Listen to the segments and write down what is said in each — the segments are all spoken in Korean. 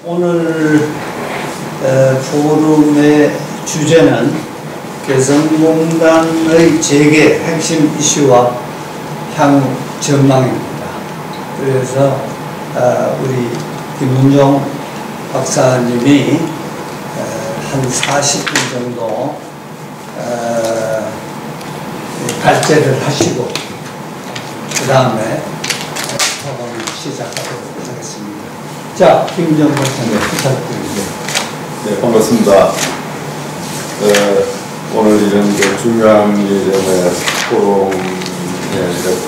오늘 포럼의 주제는 개성공단의 재개 핵심 이슈와 향후 전망입니다. 그래서 우리 김문종 박사님이 한 40분 정도 발제를 하시고 그 다음에 토론을 시작하도록 하겠습니다. 자, 김문종 박사님 부탁드립니다. 네, 반갑습니다. 오늘 이런 중요한 예전에 포럼에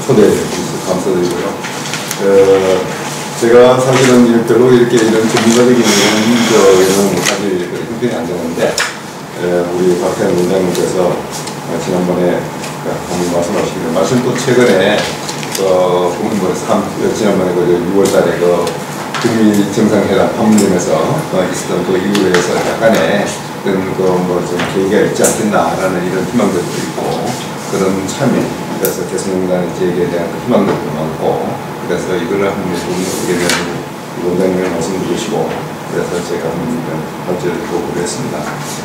초대해 주셔서 감사드리고요. 제가 사실은 별로 이렇게 이런 전문가적인 연구는 사실 형편이 안 되는데, 우리 박태환 원장님께서 지난번에 한번 말씀하시기를, 마침 또 최근에 지난번에 6월달에 북미 정상회담 판문점에서 있었던 그 이후에서 약간의 어떤 좀 계기가 있지 않겠나라는 이런 희망들도 있고, 그런 참여, 그래서 개성공단의 재개에 대한 희망들도 많고, 그래서 이거를 한번 어떻게 되는 원장님을 말씀드리시고, 그래서 제가 한번 발제를 보고 그랬습니다.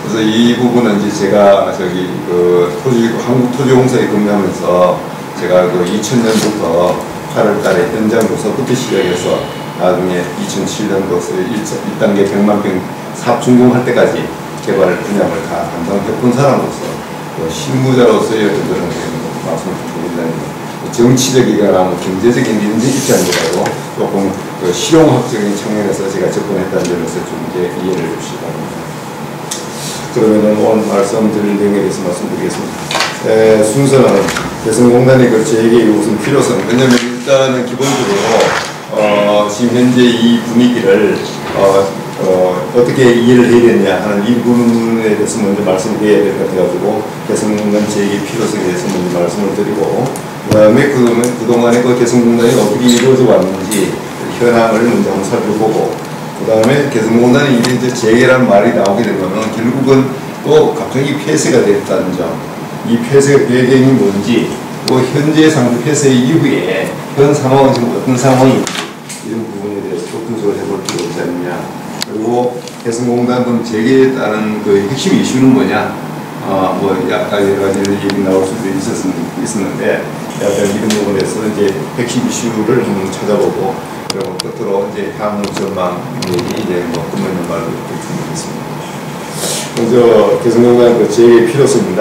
그래서 이 부분은 이제 제가 한국 토지공사에 근무하면서 제가 2000년부터 8월달에 현장조사부터 시작해서 나중에 2007년도에 1단계 100만 평 사업 준공할 때까지 개발 분야를 다 담당해본 사람으로서 실무자로서의 어떤 그런 말씀을 드린다는 정치적이거나 경제적인 이런 입장보다도 조금 실용학적인 측면에서 제가 접근했다는 점에서 좀 이해를 해주시기 바랍니다. 그러면은 오늘 말씀드릴 내용에 대해서 말씀드리겠습니다. 순서는 개성공단의 재개의 우선 필요성. 왜냐하면 일단은 기본적으로 지금 현재 이 분위기를 어떻게 이해를 해야 되느냐 하는 이 부분에 대해서 먼저 말씀드려야 될 것 같아가지고 개성공단 재개 필요성에 대해서 먼저 말씀을 드리고, 그 다음에 그동안에 개성공단이 어떻게 이루어져 왔는지 현황을 먼저 한번 살펴보고, 그 다음에 개성공단이 이제 재개라는 말이 나오게 되면은 결국은 또 갑자기 폐쇄가 됐다는 점, 이 폐쇄 배경이 뭔지, 또 현재 상태 폐쇄 이후에 현 상황은 지금 어떤 상황인지 이런 부분에 대해서 좀 분석을 해볼 필요가 있지 않느냐. 그리고 개성공단 재개에 따른 핵심 이슈는 뭐냐. 약간 여러 가지 얘기 나올 수도 있었는데, 약간 이런 부분에서 이제 핵심 이슈를 한번 찾아보고, 그리고 끝으로 이제 향후 전망 얘기 이제 끝맺는 말로 드리겠습니다. 먼저 개성공단 재개 필요성입니다.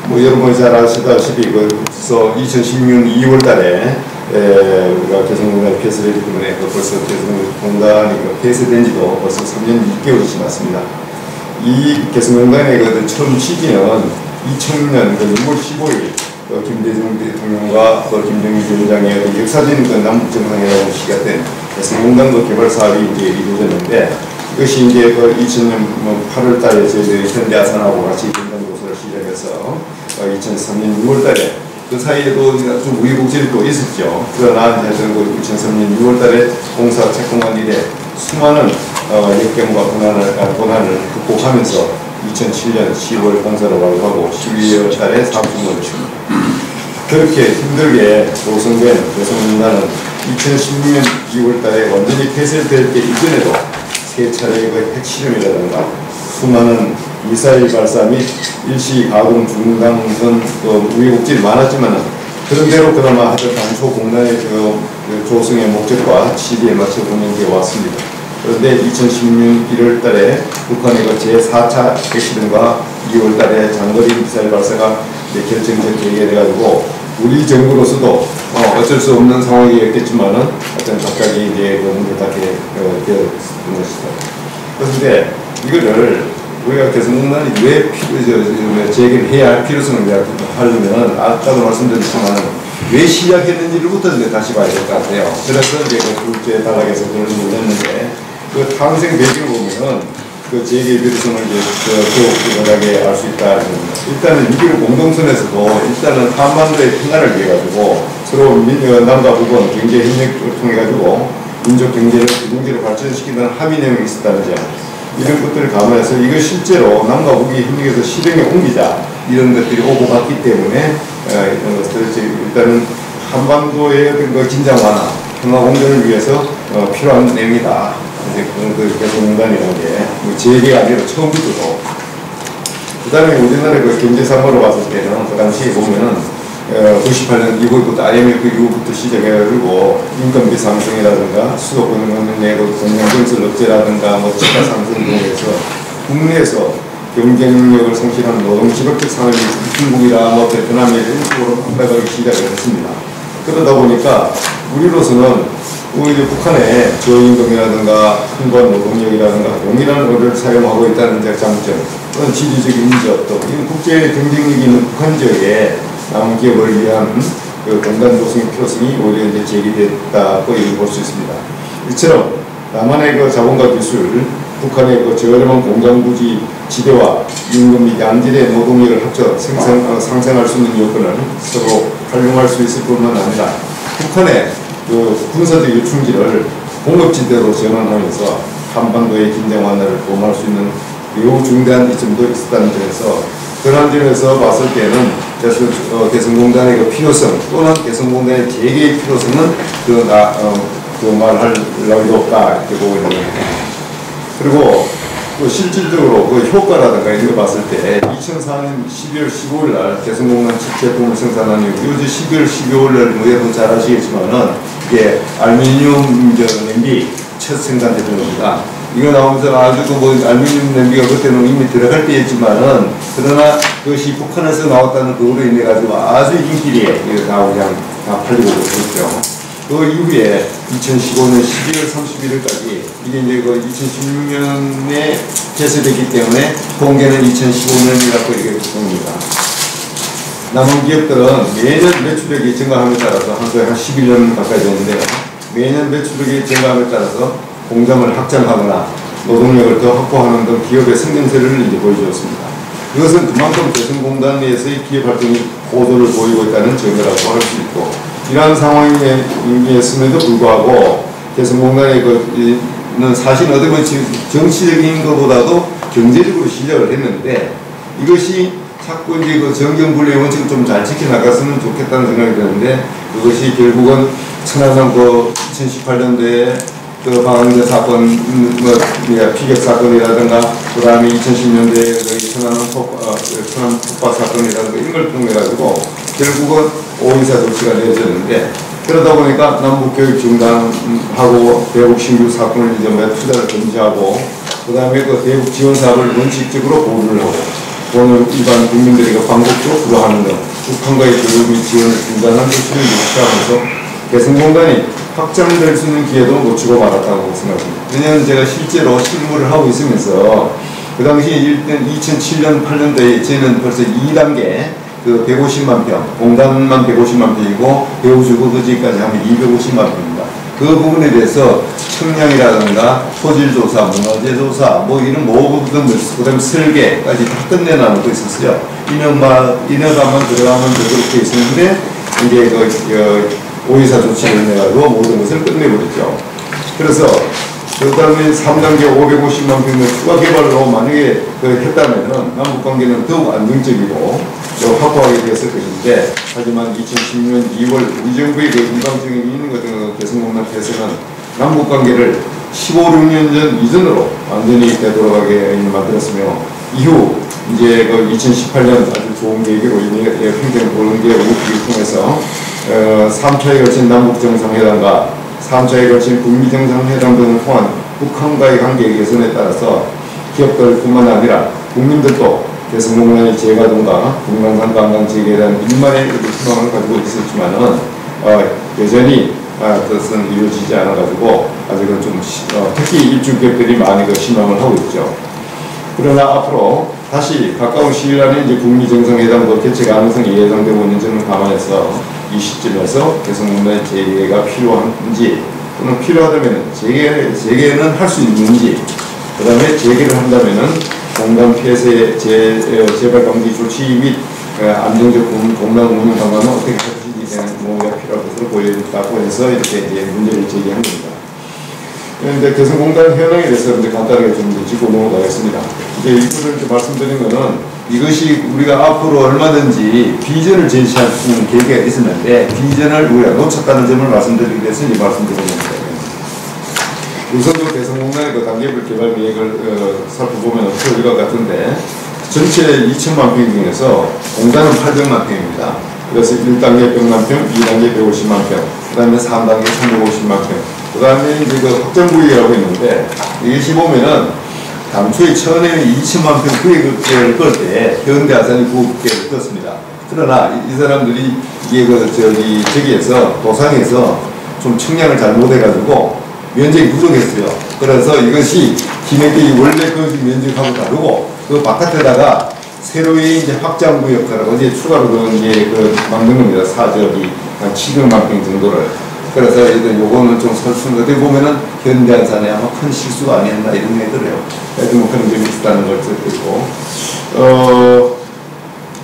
여러분이 잘 아시다시피 2016년 2월달에 우리가 개성공단이 폐쇄되기 때문에 벌써 개성공단이 폐쇄된 지도 벌써 3년 6개월이 지났습니다. 이 개성공단의 처음 취지는 2000년 6월 15일 김대중 대통령과 김정일 위원장의 역사적인 남북정상회담으로 시작된 개성공단 개발 사업이 이제 이루어졌는데, 이것이 이제 2000년 8월달에 저희들이 현대아산하고 같이 현장조사를 시작해서 2003년 6월달에 그 사이에도 좀 우여곡절이 또 있었죠. 그러나 2003년 6월달에 공사 착공한 이래 수많은 역경과 고난을 극복하면서 2007년 10월 공사를 완료하고 12월 달에 사업 준공을 칩니다. 그렇게 힘들게 조성된 개성공단은 2016년 2월 달에 완전히 폐쇄될 때 이전에도 세 차례의 핵실험이라든가 수많은 미사일 발사 및 일시 가동 중단 등 우여곡절이 많았지만, 그런대로 그나마 당초 공단의 조성의 목적과 취지에 맞춰 운영되어 왔습니다. 그런데 2016년 1월 달에 북한의 제4차 핵실험과 2월 달에 장거리 미사일 발사가 결정적 계기가 우리 정부로서도 어쩔 수 없는 상황이었겠지만은 갑자기 이제 문을 닫게 되었던 것이다. 그런데 이거를 우리가 개성공단이 왜 재개를 해야 할 필요성을 하려면, 아까도 말씀드렸지만 왜 시작했는지부터 다시 봐야 될 것 같아요. 그래서 이제 둘째 단락에서 그걸 올렸는데, 탄생 배경을 보면은 재개 필요성을 더욱하게 알 수 있다. 일단은 이길 공동선에서도 일단은 한반도의 평화를 위해 서로 남과 북은 경제 협력을 통해 민족 경제를 공동체로 발전시키는 합의 내용이 있었다는 점, 이런 것들을 감안해서 이걸 실제로 남과 북이 협력해서 실행에 옮기자, 이런 것들이 오고 갔기 때문에 이런 것들 일단은 한반도의 긴장 완화, 평화 공존을 위해서 필요한 내용이다. 이제 그 개성공단이라는 게뭐 재개가 아니라 처음부터도. 그 다음에 우리나라 그 경제상으로 봤을 때는 그 당시에 보면은 98년 이후부터 IMF 이후부터 시작해가지고 인건비 상승이라든가 수도권 내 공장건설 억제라든가 뭐 지가 상승 등에서 국내에서 경쟁력을 상실하는 노동 지역적 상황이 중국이라 뭐 베트남이 이런 쪽으로 반발하기 시작을 했습니다. 그러다 보니까 우리로서는 오히려 북한의 저임금이라든가 한관 노동력이라든가 동일한 어를 사용하고 있다는 장점, 또는 지리적인 인적, 또 이런 국제 경쟁력이 있는 북한 지역에 남은 기업을 위한 그 공단 조성의 필요성이 오히려 이제 제기됐다고 볼 수 있습니다. 이처럼 남한의 그 자본과 기술, 북한의 그 저렴한 공장 부지 지대와 임금 및 양질의 노동력을 합쳐 상생할 수 있는 여건을 서로 활용할 수 있을 뿐만 아니라 북한의 그 군사적 요충지를 공급지대로 전환하면서 한반도의 긴장 완화를 도모할 수 있는 매우 중대한 이점도 있었다는 점에서 그런 점에서 봤을 때는 개성공단의 그 필요성 또는 개성공단의 재개의 필요성은 그 말할 나위도 없다 이렇게 보고 있는 겁니다. 그리고 또 실질적으로 그 효과라든가 이런 거 봤을 때 2004년 12월 15일 날 개성공단 제품을 생산한 이후 요즘 12월 12일 날 여러분 잘 아시겠지만은 이게 알루미늄 냄비 첫 생산되는 겁니다. 이거 나오면서 아주 그 뭐 알루미늄 냄비가 그때는 이미 들어갈 때였지만은 그러나 그것이 북한에서 나왔다는 그거로 인해 가지고 아주 인기리에 나오고 그냥 다 팔리고 그랬죠. 그 이후에 2015년 12월 31일까지 이게 이제 그 2016년에 개설됐기 때문에 공개는 2015년이라고 이렇게 됩니다. 남은 기업들은 매년 매출액이 증가함에 따라서 한 11년 가까이 되는데 매년 매출액이 증가함에 따라서 공장을 확장하거나 노동력을 더 확보하는 등 기업의 성장세를 이제 보여주었습니다. 이것은 그만큼 개성공단 내에서의 기업 활동이 고도를 보이고 있다는 증거라고 할 수 있고 이러한 상황이었음에도 불구하고 개성공단의 는 사실 어떻게 보면 정치적인 것보다도 경제적으로 시작을 했는데 이것이 자꾸 이제 그 정경분리의 원칙을 좀 잘 지켜나갔으면 좋겠다는 생각이 드는데 그것이 결국은 천안함 그 2018년도에 그 방한제 사건, 피격 사건이라든가 그 다음에 2010년도에 천안함 폭파 사건이라든가 이런 걸 통해가지고 결국은 오인사 조치가 내어졌는데 그러다 보니까 남북교육 중단하고 대북 신규 사건을 이제 투자를 금지하고 그 다음에 그 대북 지원 사업을 원칙적으로 보류를 하고 오늘 일반 국민들이 광복적으로 불허하는 등 북한과의 교육 및 지원을 중단한 조치를 유치하면서 개성공단이 확장될 수 있는 기회도 놓치고 말았다고 생각합니다. 왜냐하면 제가 실제로 실무를 하고 있으면서 그 당시 2007년, 8년도에 저는 벌써 2단계 그 150만 평, 공단만 150만 평이고 배우주거 거지까지 하면 250만 평입니다. 그 부분에 대해서 청량이라든가 토질조사, 문화재조사, 뭐 이런 모든 그 다음에 설계까지 다 끝내놓고 있었어요. 인허가만 들어가면 그렇게 있었는데 이제 그 오이사 조치를 내가지고 모든 것을 끝내버렸죠. 그래서 그 다음에 3단계 550만 평의 추가 개발로 만약에 했다면은 남북관계는 더욱 안정적이고 확보하게 되었을 것인데 하지만 2016년 2월 우리 정부의 그 일방적인 있는 것 개성공단 폐쇄는 남북관계를 16년 전 이전으로 완전히 되돌아가게 만들었으며 이후 이제 그 2018년 아주 좋은 계기로 평생 보는 게 우리를 통해서 3차에 걸친 남북정상회담과 3차에 걸친 북미정상회담 등을 포함한 북한과의 관계 개선에 따라서 기업들뿐만 아니라 국민들도 개성공단의 재가동과 북한산 관광 재개에 대한 일만의 희망을 가지고 있었지만은 여전히 그것은 이루어지지 않아가지고 아직은 좀 특히 입주 기업들이 많이 실망을 하고 있죠. 그러나 앞으로 다시 가까운 시일 안에 이제 북미 정상회담도 개최 가능성이 예상되고 있는 점을 감안해서 이 시점에서 개성공단의 재개가 필요한지 또는 필요하다면 재개는 할 수 있는지 그 다음에 재개를 한다면은 공단 폐쇄 재발 방지 조치 및 안정적 공단 운영 방안은 어떻게 할지 대한 논의가 필요한 것으로 보여졌다고 해서 이렇게 이제 문제를 제기한 겁니다. 그런데 개성공단 현황에 대해서 이제 간단하게 좀 짚고 넘어가겠습니다. 이제 이거를 말씀드린 거는 이것이 우리가 앞으로 얼마든지 비전을 제시할 수 있는 계기가 있었는데 비전을 우리가 놓쳤다는 점을 말씀드리기 위해서 이제 말씀드리는 겁니다. 우선도 대성공단의 그 단계별 개발 계획을 살펴보면 표가 같은데 전체 2천만 평 중에서 공단은 800만 평입니다. 그래서 1단계 100만 평, 2단계 150만 평, 그 다음에 3단계 350만 평, 그 다음에 이제 그 확정구역이라고 있는데 이것이 보면은 당초에 처음에는 2천만 평 구역을 걸 때 현대아산이 9개를 떴습니다. 그러나 이 사람들이 이게 저기에서 도상에서 좀 청량을 잘 못해가지고 면적이 부족했어요. 그래서 이것이 기내기 원래 그 면적하고 다르고 그 바깥에다가 새로이 이제 확장구역하라고 이제 추가로 이제 만든 겁니다. 한 700만 평 정도를. 그래서 요거는 좀 설수는 어떻게 보면은 현대아산에 아마 큰 실수가 아니었나 이런 생각이 들어요. 그래서 뭐 그런 점이 있다는 걸 듣고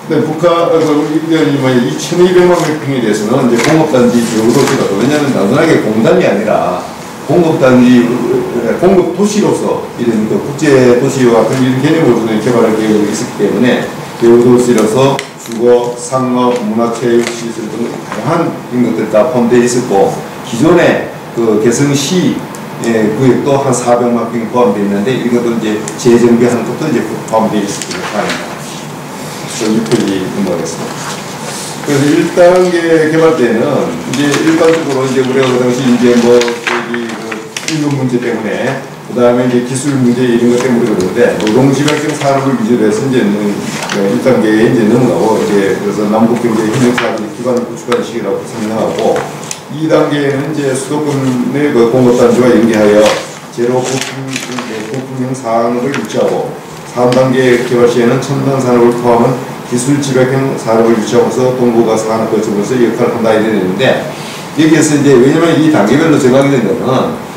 네, 북한, 이 1200만 평에 대해서는 이제 공업단지 지역으로서, 왜냐하면 단순하게 공단이 아니라 공업단지, 공급도시로서 이런 국제도시와 같은 이런 개념으로 개발할 계획이 있었기 때문에 배후도시로서 주거, 상업, 문화체육시설 등 다양한 것들이 다 포함되어 있었고, 기존에 그 개성시 구역도 한 400만 평이 포함되어 있는데 이것도 이제 재정비하는 것도 이제 포함되어 있습니다. 6페이지 넘어가겠습니다. 그래서 1단계 개발 때는 이제 일반적으로 이제 우리가 그 당시 이제 임금 문제 때문에 그 다음에 이제 기술 문제 이런 것 때문에 그러는데 노동지방적 산업을 위주로 해서 이제 1단계에 이제 넘어가고 이제 그래서 남북경제 협력사업의 기반을 구축하는 시기라고 생각하고 2단계에는 이제 수도권의 그 공업단지와 연계하여 제로 고품형 산업을 유치하고 3단계 개발 시에는 첨단 산업을 포함한 기술 지배형 산업을 유치하면서 동북아 산업 거점으로서 역할을 한다 이래 되는데 여기에서 이제 왜냐면 이 단계별로 정하게 되면은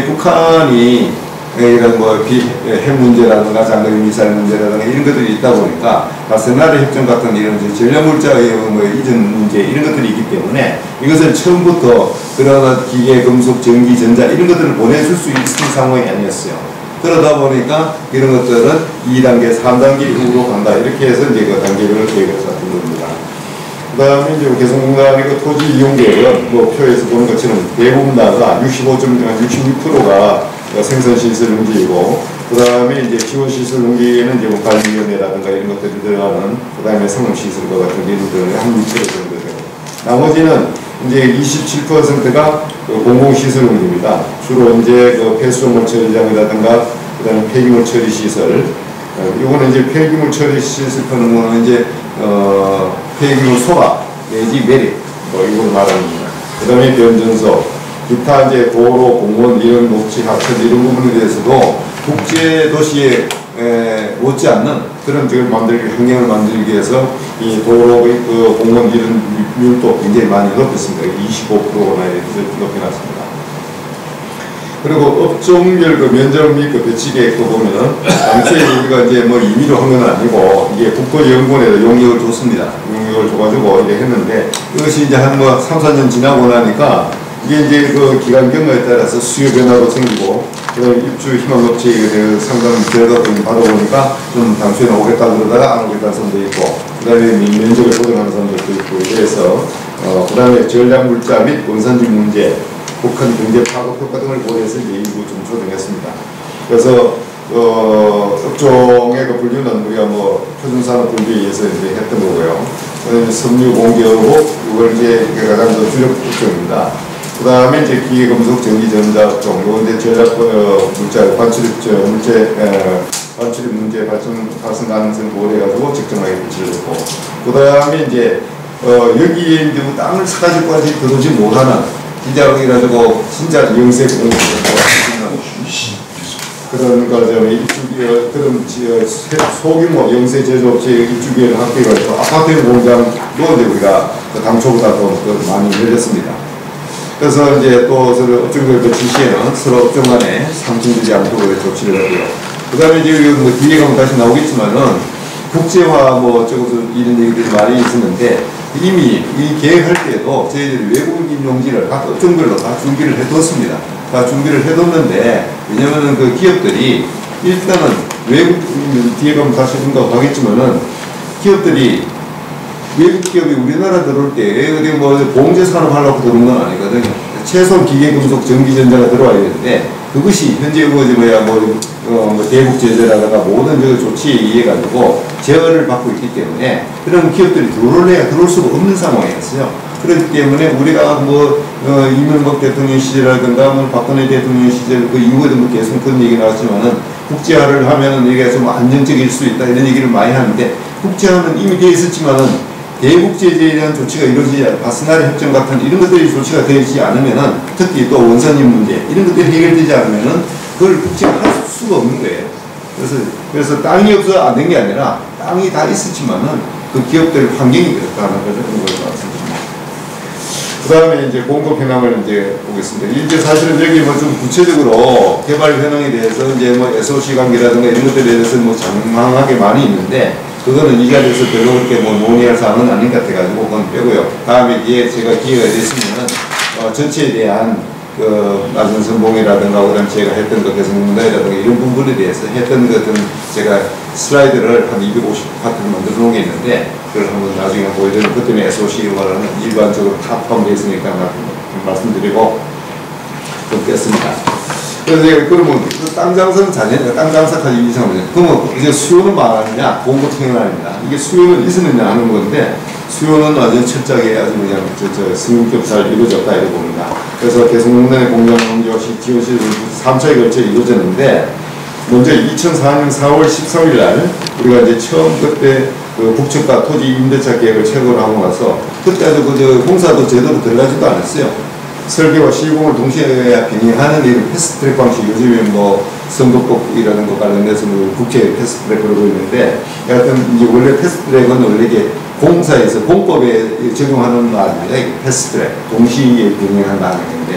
북한이 이런 핵 문제라든가 장거리 미사일 문제라든가 이런 것들이 있다 보니까 바세나르 협정 같은 이런 전략물자의 이전 문제 이런 것들이 있기 때문에 이것을 처음부터 그런 기계, 금속, 전기, 전자 이런 것들을 보내줄 수 있는 상황이 아니었어요. 그러다 보니까 이런 것들은 2단계, 3단계 이후로 간다. 이렇게 해서 이제 그 단계별로 계획을 잡은 겁니다. 그 다음에 이제 개성공단의 그 토지 이용 계획은 표에서 보는 것처럼 대부분 다가 66%가 생산시설 문제이고, 그 다음에 이제 지원시설 문제에는 이제 관리위원회라든가 이런 것들이 들어가는, 그 다음에 상업시설과 같은 게 들어가는 한 6% 정도 되고, 나머지는 이제 27%가 공공시설 문제입니다. 주로 이제 폐수물 처리장이라든가, 그 다음에 폐기물 처리 시설. 이거는 이제 폐기물 처리 시설 하는 거는 이제, 폐기물 소각, 내지 매립, 이걸 말하는 겁니다. 그 다음에 변전소, 기타 이제 도로, 공원, 이런 녹지, 하천 이런 부분에 대해서도 국제도시에 못지않는 그런 환경을 만들기 위해서 이 도로, 공원 이런 밀도 굉장히 많이 높였습니다. 25%나 높여놨습니다. 그리고 업종별 면적 및 배치 계획도 보면은 당초에 우리가 이제 임의로 한 건 아니고 이게 국토연구원에도 용역을 줬습니다. 용역을 줘가지고 이렇게 했는데 이것이 이제 한 3, 4년 지나고 나니까 이게 이제 그 기간 경과에 따라서 수요 변화도 생기고 입주 희망업체에 상당 결과를 받아보니까 좀 당초에는 오겠다 그러다가 안 오겠다는 사람도 있고 그 다음에 면적을 보정하는 사람들도 있고 이래서 그 다음에 전략물자 및 원산지 문제 북한 경제 파급 효과 등을 고려해서 이제 일부 좀 조정했습니다. 그래서 업종의 분류는 우리가 표준산업 분류에 의해서 이제 했던 거고요. 섬유 공개업고 이걸 이제 가장 주력 업종입니다. 그 다음에 이제 기계금속 전기전자 업종, 이거 이제 전략 물자 반출입 문제 발생 가능성 고려해가지고 적정하게 배치를 했고, 그 다음에 이제 여기에 이제 땅을 사가지고까지 들어오지 못하는 기자력이라고 진짜 영세 공부 그런 과정에 그런 소규모 영세 제조업체의 입주기회를 합격해서 아파트 공장도 이제 우리가 당초보다 더 많이 늘렸습니다. 그래서 이제 또 서로 업종별 지시에는 서로 업종 간에 상충되지 않도록 조치를 하고요. 그 다음에 이제 뒤에 가면 다시 나오겠지만은 국제화 어쩌고저쩌고 이런 얘기들이 많이 있었는데 이미 이 계획할 때도 저희들이 외국인 용지를 각 업종별로 다 준비를 해뒀습니다. 다 준비를 해뒀는데 왜냐면은 그 기업들이 일단은 외국인 뒤에 가면 다시 언급하겠지만은 기업들이 외국 기업이 우리나라 들어올 때 어디 봉제 산업 하려고 들어온 건 아니거든요. 최소 기계, 금속, 전기, 전자가 들어와야 되는데 그것이 현재 대북 제재라든가 모든 조치에 의해 가지고 제어를 받고 있기 때문에 그런 기업들이 들어올 수가 없는 상황이었어요. 그렇기 때문에 우리가 이명박 대통령 시절이라든가 박근혜 대통령 시절 그 이후에도 계속 그런 얘기 나왔지만은 국제화를 하면은 이게 좀 안정적일 수 있다 이런 얘기를 많이 하는데 국제화는 이미 되어 있었지만은 대북 제재에 대한 조치가 이루어지지 않아 바스나리 협정 같은 이런 것들이 조치가 되지 않으면은 특히 또 원산인 문제 이런 것들이 해결되지 않으면은 그걸 국제화할 수가 없는 거예요. 그래서 땅이 없어 안 된 게 아니라 땅이 다 있었지만은 그 기업들 환경이 그렇다는 거죠. 그런 걸 말씀드립니다. 그 다음에 이제 공급 현황을 이제 보겠습니다. 이제 사실은 여기 좀 구체적으로 개발 현황에 대해서 이제 SOC 관계라든가 이런 것들에 대해서 장황하게 많이 있는데 그거는 이 자리에서 별로 그렇게 논의할 사항은 아닌 것 같아가지고 그건 빼고요. 다음에 제가 기회가 됐으면은 전체에 대한 낮은 선봉이라든가 그다음 제가 했던 것 개성문화라든가 이런 부분에 대해서 했던 것은 제가 슬라이드를 한 250파트를 만들어 놓은 게 있는데 그걸 한번 나중에 보여드리면 그때는 SOC라는 일반적으로 다 포함되어 있으니까 말씀드리고 좀 뺐습니다. 그래서 그러면 땅 장사는 자녀니까 땅 장사까지 이상하면 그러면 이제 수요는 많았느냐 공급 평행아닙니다. 이게 수요는 있었느냐 하는 건데 수요는 아주 철저하게 아주 그냥 승급급 잘 이루어졌다 이렇게 봅니다. 그래서 개성공단의 공장 농지와 지원시설 3차에 걸쳐 이루어졌는데 먼저 2004년 4월 13일 날 우리가 이제 처음 그때 북측과 토지 임대차 계획을 체결하고 나서 그때 아주 공사도 제대로 들어가지도 않았어요. 설계와 시공을 동시에 병행하는 이런 패스트트랙 방식, 요즘에 선거법이라는 것 관련해서 국회 패스트트랙으로 있는데, 여하튼 이제 원래 패스트트랙은 원래 이게 공사에서 공법에 적용하는 말입니다. 패스트트랙, 동시에 병행한다는 건데,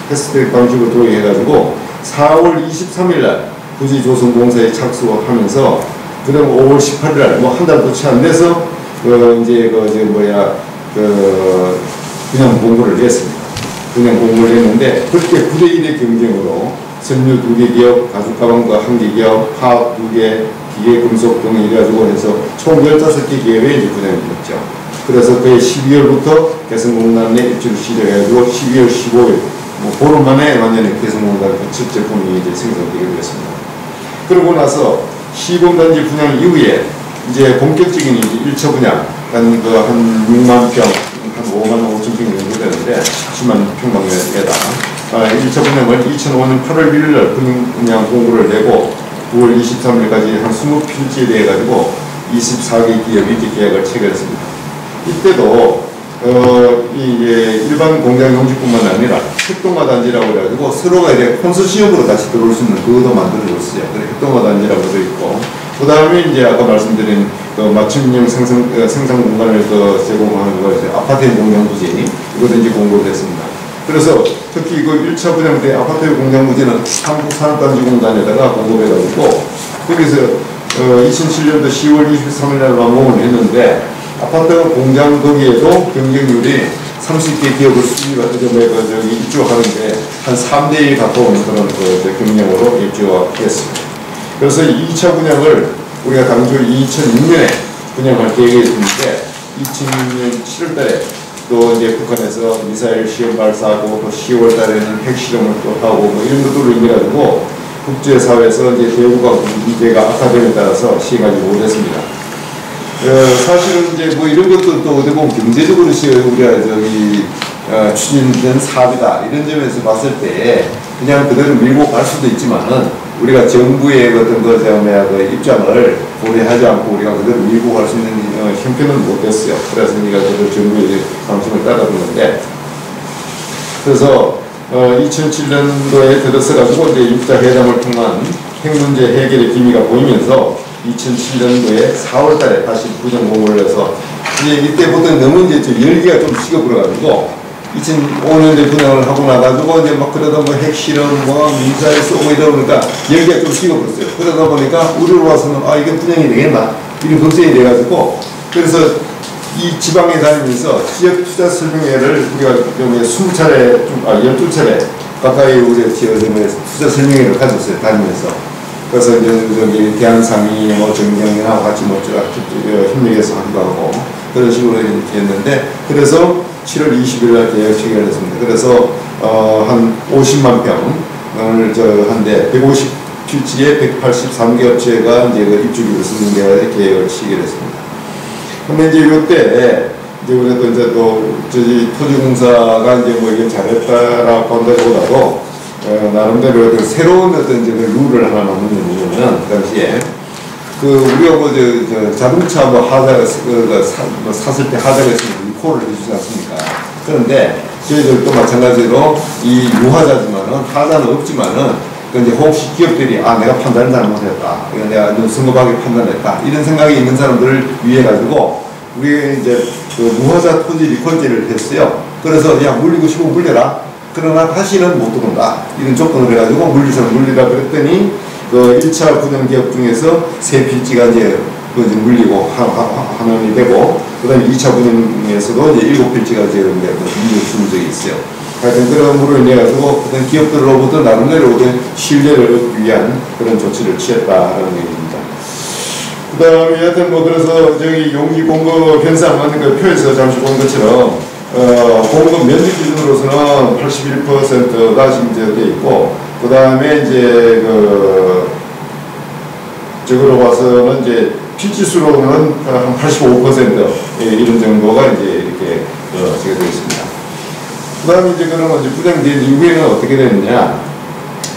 패스트트랙 방식을 도입해가지고 4월 23일 날 부지조성공사에 착수하면서 그다음 5월 18일 날 한 달도 채 안 돼서 그냥 공고를 냈습니다. 그냥 공고를 했는데 그때 9대1의 경쟁으로 선유 2개 기업, 가죽가방과 1개 기업, 화학 2개, 기계금속 등 이래가지고 해서 총 15개 기업에 이제 분양이 됐죠. 그래서 그해 12월부터 개성공단 내 입주를 시작해가지고 12월 15일 보름 만에 완전히 개성공단 첫 제품이 이제 생산되게 되었습니다. 그러고 나서 시공단지 분양 이후에 이제 본격적인 이제 1차 분양 한 6만 평, 한 5만 5천 평 정도 되는데 10만 평방미터에다 1차 분양을 2005년 8월 1일 날 분양 공고를 내고 9월 23일까지 한 20필지에 대해 가지고 24개 기업이 이제 계약을 체결했습니다. 이때도 일반 공장 용지뿐만 아니라 협동화 단지라고 해가지고 서로가 이제 컨소시엄으로 같이 들어올 수 있는 그것도 만들어줬어요. 그래 협동화 단지라고 되어 있고, 그 다음에 이제 아까 말씀드린 맞춤형 생산 공간을 제공하는 거 이제 아파트의 공장 부지 이것도 이제 공고를 했습니다. 그래서 특히 1차 분양 때 아파트의 공장 부지는 한국산업단지공단에다가 공급해가지고 거기서 2007년도 10월 23일 날 완공을 했는데 아파트 공장 거기에도 경쟁률이 30개 기업을 입주하는데 한 3대1 가까운 그런 경쟁으로 입주했습니다. 그래서 2차 분양을 우리가 당초 2006년에 분양할 계획이 있었는데 2006년 7월 달에 또 이제 북한에서 미사일 시험 발사하고 또 10월 달에는 핵실험을 또 하고 이런 것들로 인해 가지고 국제사회에서 이제 대우가 문제가 악화됨에 따라서 시행하지 못했습니다. 사실은 이제 이런 것도 또 어떻게 보면 경제적으로 우리가 추진된 사업이다 이런 점에서 봤을 때 그냥 그대로 밀고 갈 수도 있지만은 우리가 정부의 어떤 입장을 고려하지 않고 우리가 그대로 밀고 갈 수 있는 형편은 못 됐어요. 그래서 우리가 정부의 방침을 따라든 건데, 그래서 2007년도에 들어서가지고 이제 육자 회담을 통한 핵 문제 해결의 기미가 보이면서 2007년도에 4월 달에 다시 분양 공고를 해서 이제 이때부터 너무 이제 열기가 좀 식어버려가지고 2005년에 분양을 하고 나가지고 이제 그러다 핵실험 미사일 쏘고 이러다 보니까 열기가 좀 식어버렸어요. 그러다 보니까 우리로 와서는 이게 분양이 되겠나 이런 걱정이 돼가지고 그래서 이 지방에 다니면서 지역 투자 설명회를 우리가 20차례 12차례 가까이 우리 투자 설명회를 가졌어요. 다니면서. 그래서 이제 대한상의 정경이나 같이 협력해서 하기도 하고 그런 식으로 했는데, 그래서 7월 20일 날 계약 체결을 했습니다. 그래서 한 50만 평 한데 150필지에 183개 업체가 이제 그 입주기로 쓰는 게 계획을 시결했습니다. 근데 이제 이때 이제 우리가 또 이제 또 토지공사가 이제 뭐 이게 잘했다라고 한다기보다도 나름대로 그 새로운 어떤 이제 그 룰을 하나 만드는 이유는 그 당시에 그 우리가 뭐 자동차 뭐 하자가 샀을 때 하자가 있으면 리콜을 해주지 않습니까? 그런데 저희들도 마찬가지로 이 유하자지만은 하자는 없지만은 그 이제 혹시 기업들이 내가 판단을 잘못했다, 이거 내가 좀 성급하게 판단했다 이런 생각이 있는 사람들을 위해 가지고 우리 이제 그 무하자 토지 리콜제를 했어요. 그래서 야 물리고 싶으면 물려라. 그러나 다시는 못 들어온다. 이런 조건을 해가지고 물리서는 물리라 그랬더니 그 1차 분양 기업 중에서 3필지가 이제 물리고 하나이 되고, 그 다음에 2차 분양에서도 이제 7필지가 이제 이익을 주는 적이 있어요. 하여튼 그러므로 인해가지고 어떤 기업들로부터 나름대로 신뢰를 얻기 위한 그런 조치를 취했다라는 얘기입니다. 그 다음에 하여튼 뭐 그래서 저기 용지 공급 현상은 그 표에서 잠시 본 것처럼 공급 면적 기준으로서는 81%가 지금 이제 돼 있고, 그 다음에 이제 저거로 봐서는 이제 필지수로는 한 85% 이런 정도가 이제 이렇게 제가 되어 있습니다. 그 다음에 이제 그러면 이제 부장된 이후에는 어떻게 되느냐.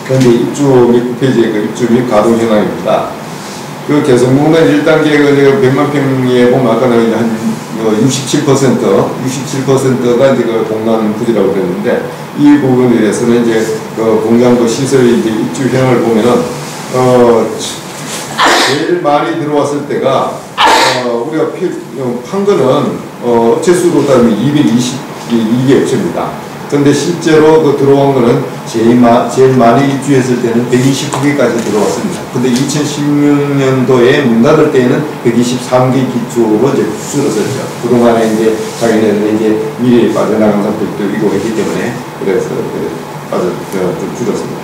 그런데 입주 및 페이지의 그 입주 및 가동 현황입니다. 그 개성공단 1단계 그 100만 평에 보면 아까 한 67%가 이제 그 공단 부지라고 그랬는데, 이 부분에 대해서는 이제 그 공단 그 시설의 이제 입주 현황을 보면은 제일 많이 들어왔을 때가 우리가 판 거는 업체 수로 따르면 222개 업체입니다. 근데 실제로 그 들어온 거는 제일 많이 입주했을 때는 129개까지 들어왔습니다. 근데 2016년도에 문 닫을 때에는 123개 기초로 이제 줄어들었죠. 그동안에 이제 자기네들은 이제 미래에 빠져나간 상품도 이고 했기 때문에 그래서 좀 줄었습니다.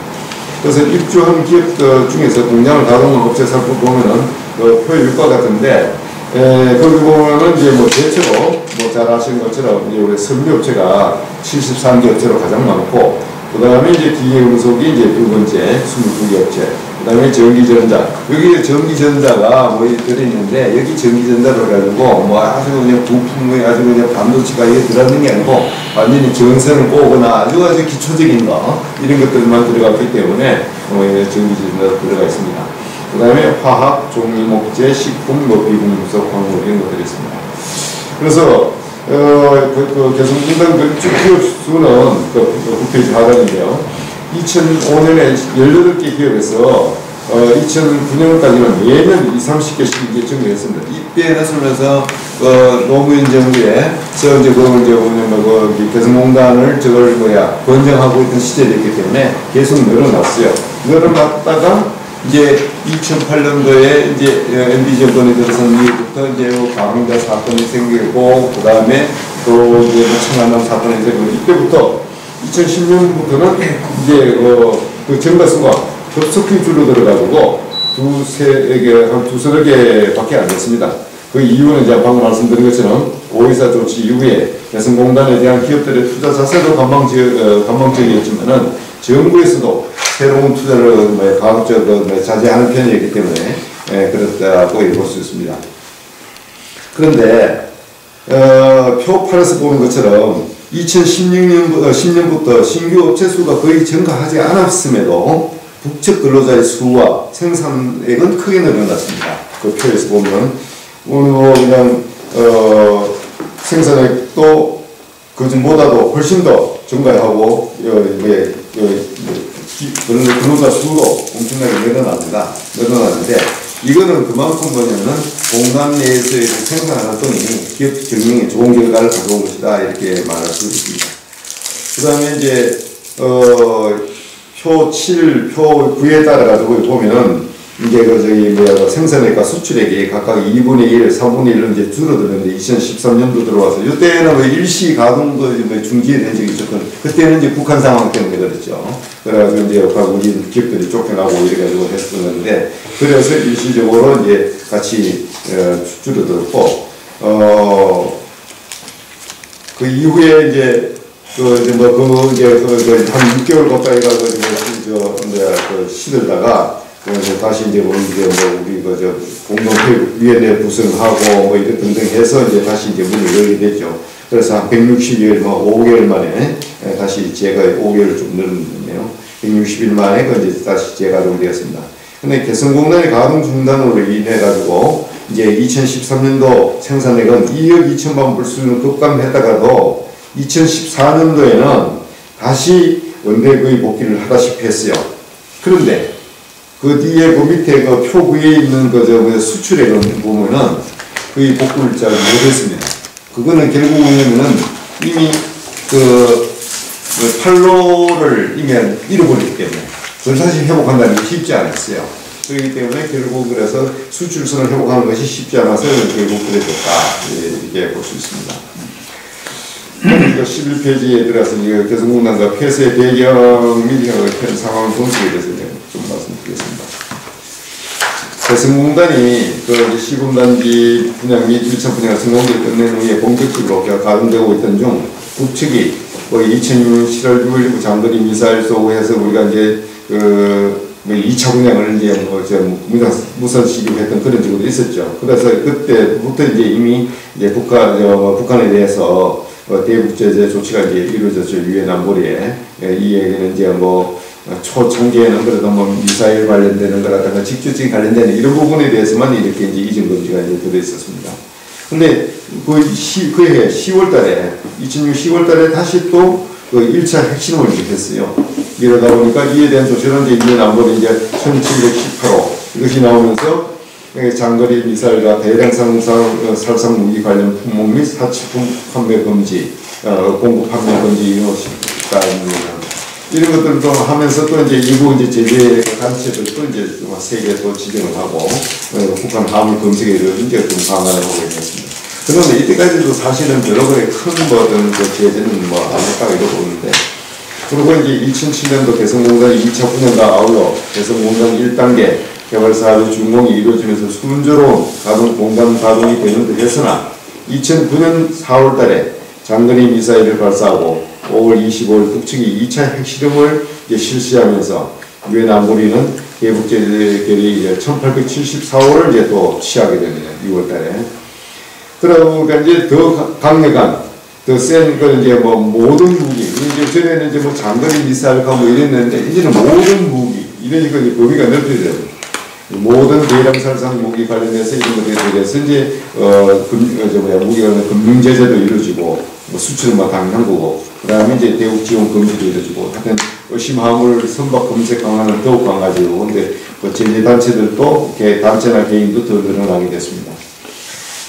그래서 입주한 기업 중에서 공장을 다루는 업체 살펴 보면은 그 표율과 같은데, 거기 보면은 이제 뭐 대체로 뭐 잘 아시는 것처럼 이제 우리 선비업체가 73개 업체로 가장 많고, 그 다음에 이제 기계운송이 이제 두 번째 22개 업체, 그 다음에 전기전자, 여기 전기전자가 뭐 들어있는데, 여기 전기전자로 해가지고 뭐 아주 그냥 부품의 아주 그냥 반도체가 이게 들어가는 게 아니고 완전히 전선을 꼬거나 아주 기초적인 거 이런 것들만 들어갔기 때문에 전기전자 들어가 있습니다. 그 다음에 화학, 종이, 목재, 식품, 비금속, 광물 이런 것들이 있습니다. 그래서 개성공단 기업 수는 그 페이지 하단인데요. 2005년에 18개 기업에서 2009년까지는 매년 20-30개씩 이제 증가했습니다. 이때는 쓰면서 노무현 정부에 개성공단을 권장하고 있던 시절이었기 때문에 계속 늘어났어요. 늘어났다가 이제 2008년도에 이제 MB 정권에 들어선 이후부터 이제 가공자 사건이 생기고, 그 다음에 또 이제 청남남 사건이 생기고, 이때부터 2010년부터는 이제 그 증가수가 급속히 줄어들어가지고 한 두서너 개밖에 안 됐습니다. 그 이유는 이제 방금 말씀드린 것처럼 5.24 조치 이후에 개성공단에 대한 기업들의 투자 자세도 관망적이었지만은 정부에서도 새로운 투자를 가급적으로 자제하는 편이기 때문에 그렇다고 볼 수 있습니다. 그런데 표 8에서 보는 것처럼 2010년부터 신규 업체 수가 거의 증가하지 않았음에도 북측 근로자의 수와 생산액은 크게 늘어났습니다. 그 표에서 보면 오늘 그냥 생산액도 그전보다도 훨씬 더 증가하고 근로자 수도 엄청나게 늘어났는데, 이거는 그만큼 뭐냐면 공단 내에서의 생산 활동이 기업 경영에 좋은 결과를 가져온 것이다, 이렇게 말할 수 있습니다. 그 다음에 이제 표 7, 표 9에 따라 가지고 보면은 이제 생산액과 수출액이 각각 2분의 1, 3분의 1로 이제 줄어드는데, 2013년도 들어와서 이때는 일시 가동도 중지에 된 적이 있었거든요. 그때는 이제 북한 상황 때문에 그랬죠. 그래가지고 이제 우리 기업들이 쫓겨나고 이래가지고 했었는데, 그래서 일시적으로 이제 같이 줄어들었고, 그 이후에 이제 한 6개월 가까이 가서 시들다가 그래서 다시 이제 뭐 우리 공동회의위원회 구성하고 뭐 이런 등등 해서 이제 다시 이제 문을 열게 됐죠. 그래서 한 160일 뭐 5개월 만에 다시 제가 5개월 좀 늘었는데요. 160일 만에 그 이제 다시 재가동되었습니다. 근데 개성공단의 가동 중단으로 인해 가지고 이제 2013년도 생산액은 2억 2천만 불 수준을 급감했다가도 2014년도에는 다시 원대거의 복귀를 하다시피 했어요. 그런데 그 뒤에 그 밑에 그 표 위에 있는 그 수출액을 보면은 거의 복구를 잘 못했습니다. 그거는 결국 뭐냐면은 이미 그 판로를 이미 잃어버렸기 때문에 그걸 다시 회복한다는 게 쉽지 않았어요. 그렇기 때문에 결국 그래서 수출선을 회복하는 것이 쉽지 않아서 결국 그랬었다. 이렇게 볼 수 있습니다. 11페이지에 들어가서 개성공단과 폐쇄 배경 및 현 상황 분석에 대해서 좀 말씀드리겠습니다. 개성공단이 그 시군단지 분양 및 1차 분양을 성공적으로 끝낸 후에 본격적으로 가동되고 있던 중 북측이 2006년 7월 6일 장거리 미사일 쏘고해서 우리가 이제 2차 분양을 이제 무선 시급했던 그런 적도 있었죠. 그래서 그때부터 이제 이미 이제 북한에 대해서 대북 제재 조치가 이제 이루어졌죠. 유엔 안보리에. 이 얘기는 이제 초창기에는 그래도 미사일 관련되는 거라든가 직접적인 관련되는 이런 부분에 대해서만 이렇게 이제 이전 금지가 이제 들어 있었습니다. 근데 그해 10월 달에 2006 10월 달에 다시 또 1차 핵실험을 했어요. 이러다 보니까 이에 대한 조치는 이제 유엔 안보리 이제 1718호 이것이 나오면서 장거리 미사일과 대량 살상 무기 관련 품목 및 사치품 판매 금지, 공급 판매 금지 이런 것들도 하면서 또 이제 일부 이제 제재 단체들도 이제 3개 또 지정을 하고 북한 화물 검색에를 이제 좀 강화를 하고 있습니다. 그런데 이때까지도 사실은 여러 번의 큰 제재는 안 했다고 이러고 있는데 그리고 이제 2007년도 개성공단 2차 분양과 아울러 개성공단 1단계 개발 사업의 준공이 이루어지면서 순조로운 공단 가동이 되는 듯 했으나 2009년 4월 달에 장거리 미사일을 발사하고 5월 25일 북측이 2차 핵실험을 실시하면서 유엔 안보리는 개북제재 결의 1874호를 이제 또 취하게 됩니다. 6월 달에. 그러니까 이제 더 강력한, 더 센, 이제 모든 무기, 이제 전에는 이제 장거리 미사일하고 이랬는데, 이제는 모든 무기, 이러니까 이제 범위가 넓혀져요. 모든 대량 살상 무기 관련해서 이런 것들에 대해서 이제, 무기가 금융제재도 이루어지고, 수출은 당연한 거고, 그 다음에 이제 대북 지원 금지도 이루어지고, 하여튼, 의심화물 선박 검색 강화는 더욱 강화지고, 근데 제재단체들도, 단체나 개인도 더 늘어나게 됐습니다.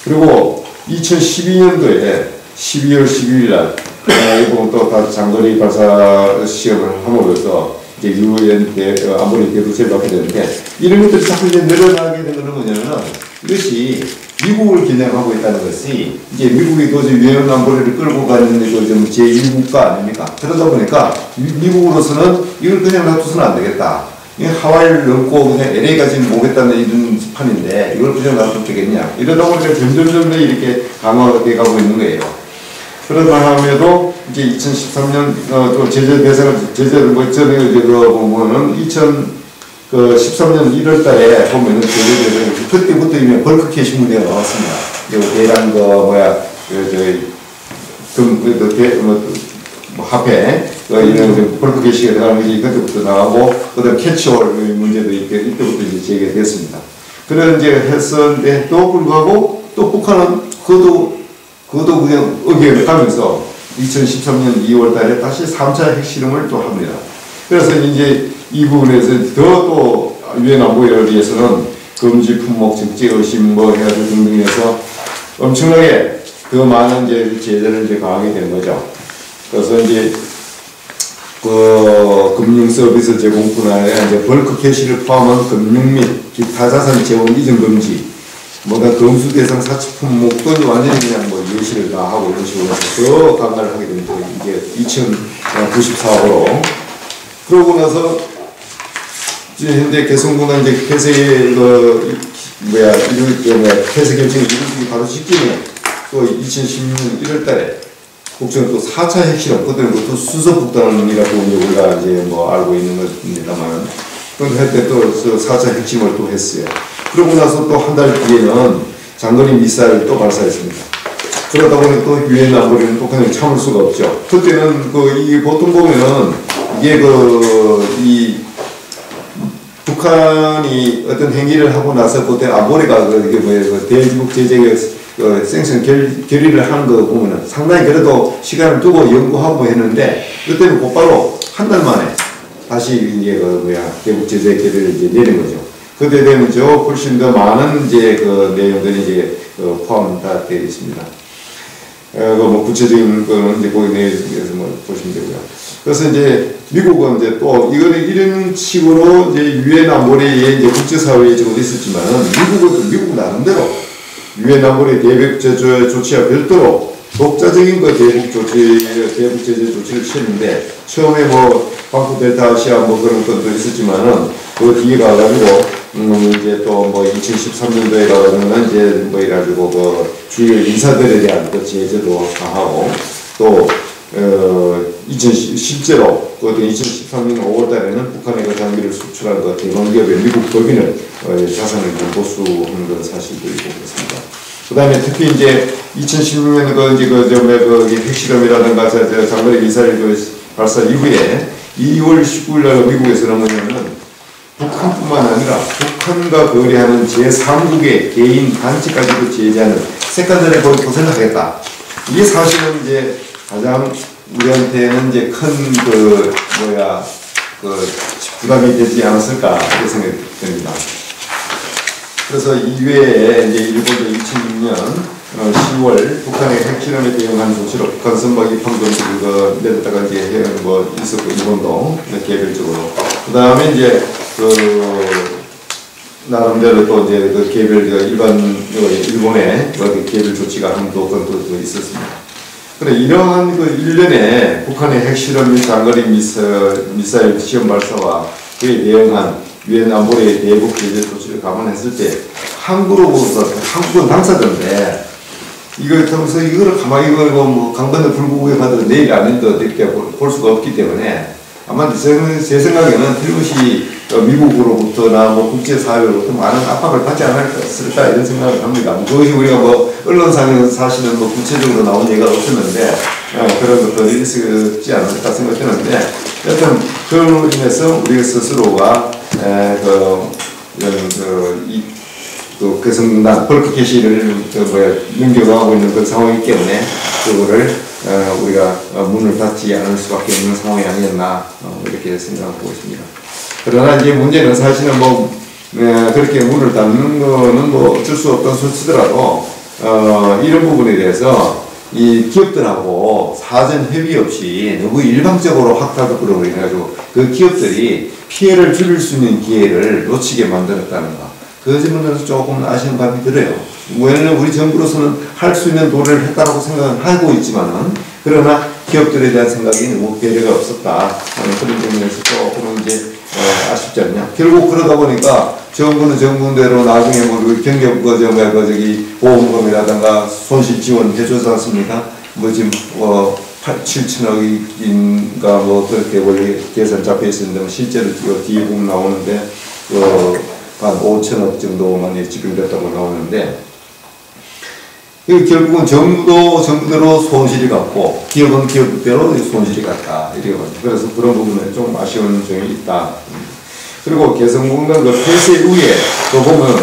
그리고 2012년도에 12월 12일 날, 이번 또 장거리 발사 시험을 함으로써 이제 유엔 안보리 대북제를 받게 되는데, 이런 것들이 자꾸 이제 늘어나게 되는 것은 뭐냐면은, 이것이 미국을 겨냥하고 있다는 것이, 이제 미국이 도저히 유엔 안보리를 끌고 가는 좀 제1국가 아닙니까? 그러다 보니까 미국으로서는 이걸 그냥 놔두서는 안 되겠다. 하와이를 넘고 그냥 LA까지 오겠다는 이런 판인데 이걸 그냥 놔두면 되겠냐. 이러다 보니까 점점 이렇게 강화가 돼가고 있는 거예요. 그러다 함에도 이제 2013년 또 제재 대상을 제재를 전에 보면은 2013년 1월 달에 보면은 제재 대상 그때부터 이미 벌크 캐시 문제가 나왔습니다. 대량 화폐, 이런 벌크 게시가 들어가는 게 그때부터 나오고, 그 다음 캐치홀 문제도 이때부터 이제 제기됐습니다. 그런 이제 했었는데도 불구하고, 또 북한은 그것도 그냥 의견을 가면서 2013년 2월 달에 다시 3차 핵실험을 또 합니다. 그래서 이제 이 부분에서 또 유엔 안보리를 위해서는 금지 품목, 적재 의심 해가지고 등등 해서 엄청나게 더 많은 이제 제재를 이제 가하게 된 거죠. 그래서 이제 금융 서비스 제공 분야에 이제 벌크 캐시를 포함한 금융 및 기타 자산 재원 이전 금지, 검수 대상 사치품 목돈 완전히 그냥 예시를 다 하고 이런 식으로 해서 더 강화를 하게 됩니다. 이게 2094호로. 그러고 나서 이제 현재 개성공단 이제 폐쇄 폐쇄 결정이 이루어지기 바로 직전에 또 2016년 1월 달에 북쪽은 또 4차 핵실험, 그때는 또 수소폭탄이라고 우리가 이제 뭐 알고 있는 겁니다만, 그때 또 4차 핵심을 또 했어요. 그러고 나서 또 한 달 뒤에는 장거리 미사일을 또 발사했습니다. 그러다 보니 또 유엔 안보리는 또 그냥 참을 수가 없죠. 그때는 이게 보통 보면은 이게 이 북한이 어떤 행위를 하고 나서 그때 안보리가 이게 뭐예요, 대북 제재에 생선 결의를 하는 거 보면은 상당히 그래도 시간을 두고 연구하고 했는데, 그때는 곧바로 한 달 만에 다시 이제 대북 제재 결의를 이제 내린 거죠. 그때 되면 훨씬 더 많은 이제 내용들이 이제 포함되어 있습니다. 뭐 구체적인 거는 이제 거기 내에서 뭐 보시면 되고요. 그래서 이제 미국은 이제 또 이런 식으로 이제 유엔 안보리에 이제 국제사회에 적어도 있었지만은 미국 나름대로 유엔 안보리 대북 제재 조치와 별도로 독자적인 대북 제재 조치를 취했는데, 처음에 뭐 방콕 델타 아시아 뭐 그런 것도 있었지만은 그 뒤에 가가지고 이제 또 뭐 2013년도에 가면은 이제 뭐 이래가지고 주요 인사들에 대한 제재도 하고, 또 실제로 2013년 5월달에는 북한에 장비를 수출한 대광기업의 미국 법인을 자산을 보수하는 그런 사실도 있고 그렇습니다. 그 다음에 특히 이제 2016년 핵실험이라든가 장거리 미사일 발사 이후에 2월 19일 날 미국에서는 뭐냐면 북한뿐만 아니라 북한과 거래하는 제3국의 개인 단체까지도 제재하는 색깔들의 도전을 하겠다. 이게 사실은 이제 가장 우리한테는 이제 큰 부담이 되지 않았을까 이렇게 생각이 듭니다. 그래서 이외에 이제 일본도 2006년 10월 북한의 핵실험에 대응하는 조치로 북한 선박 입항정지를 내렸다가 이제 뭐 있었고, 일본도 개별적으로. 그 다음에 이제 나름대로 또 이제 개별 일본의 개별 조치가 한도 또 있었습니다. 그래, 이러한 일련의 북한의 핵실험 및 장거리 미사일 시험 발사와 그에 대응한 유엔 안보리의 대북 제재 조치를 감안했을 때 한국은 당사자인데 이걸 통해서 이거를 가만히 뭐 강변을 불구에 받아도 내일 아닌데 이렇게 볼 수가 없기 때문에, 아마 제 생각에는 틀림없이 미국으로부터나 뭐 국제사회로부터 많은 압박을 받지 않았을까 이런 생각을 합니다. 그것이 우리가 뭐 언론상에서 사실은 뭐 구체적으로 나온 얘기가 없었는데 그런 것들이 있었지 않을까 생각되는데, 여튼 그로 인해서 우리 스스로가 개성공단 펄크캐시를 능겨가고 있는 그 상황이기 때문에 그거를 우리가 문을 닫지 않을 수밖에 없는 상황이 아니었나 이렇게 생각하고 있습니다. 그러나 이제 문제는 사실은 뭐 그렇게 문을 닫는 거는 뭐 어쩔 수 없던 소치더라도 이런 부분에 대해서 이 기업들하고 사전 협의 없이 너무 일방적으로 확답으로 해가지고 그 기업들이 피해를 줄일 수 있는 기회를 놓치게 만들었다는 거. 그 점에서 조금 아쉬운 감이 들어요. 왜냐면 우리 정부로서는 할 수 있는 도래를 했다고 생각하고 있지만은, 그러나 기업들에 대한 생각이 너무 배려가 없었다 하는 그런 점에서 조금 이제 아쉽지 않냐. 결국 그러다 보니까 정부는 정부대로 나중에 뭐 경력 보험금이라든가 손실 지원 해주지 않습니까? 뭐 지금 7천억인가 뭐 그렇게 원래 계산 잡혀 있었는데 실제로 뒤에 보면 나오는데 한 5천억 정도만 집행됐다고 나오는데, 결국은 정부도 정부대로 손실이 갔고 기업은 기업대로 손실이 갔다 이렇게 봅니다. 그래서 그런 부분에 좀 아쉬운 점이 있다. 그리고 개성공단 폐쇄 이후에 또 보면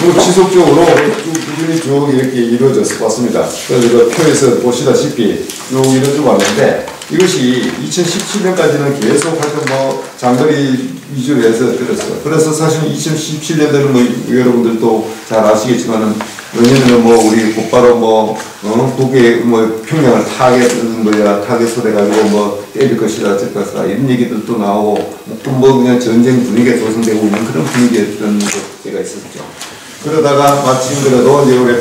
뭐 지속적으로 꾸준히 쭉 이렇게 이루어져서 왔습니다. 그래서 그 표에서 보시다시피 쭉 이루어져 왔는데, 이것이 2017년까지는 계속 하여튼 뭐 장거리 위주로 해서 들었어요. 그래서 사실 2017년도는 뭐 여러분들도 잘 아시겠지만은 왜냐면 뭐 우리 곧바로 뭐 북에 뭐 평양을 타겟으로 해가지고 뭐 때릴 것이다, 어쩔 것이다 이런 얘기들도 나오고 뭐 그냥 전쟁 분위기가 조성되고 있는 그런 분위기였던 때가 있었죠. 그러다가 마침 그래도 이제 우리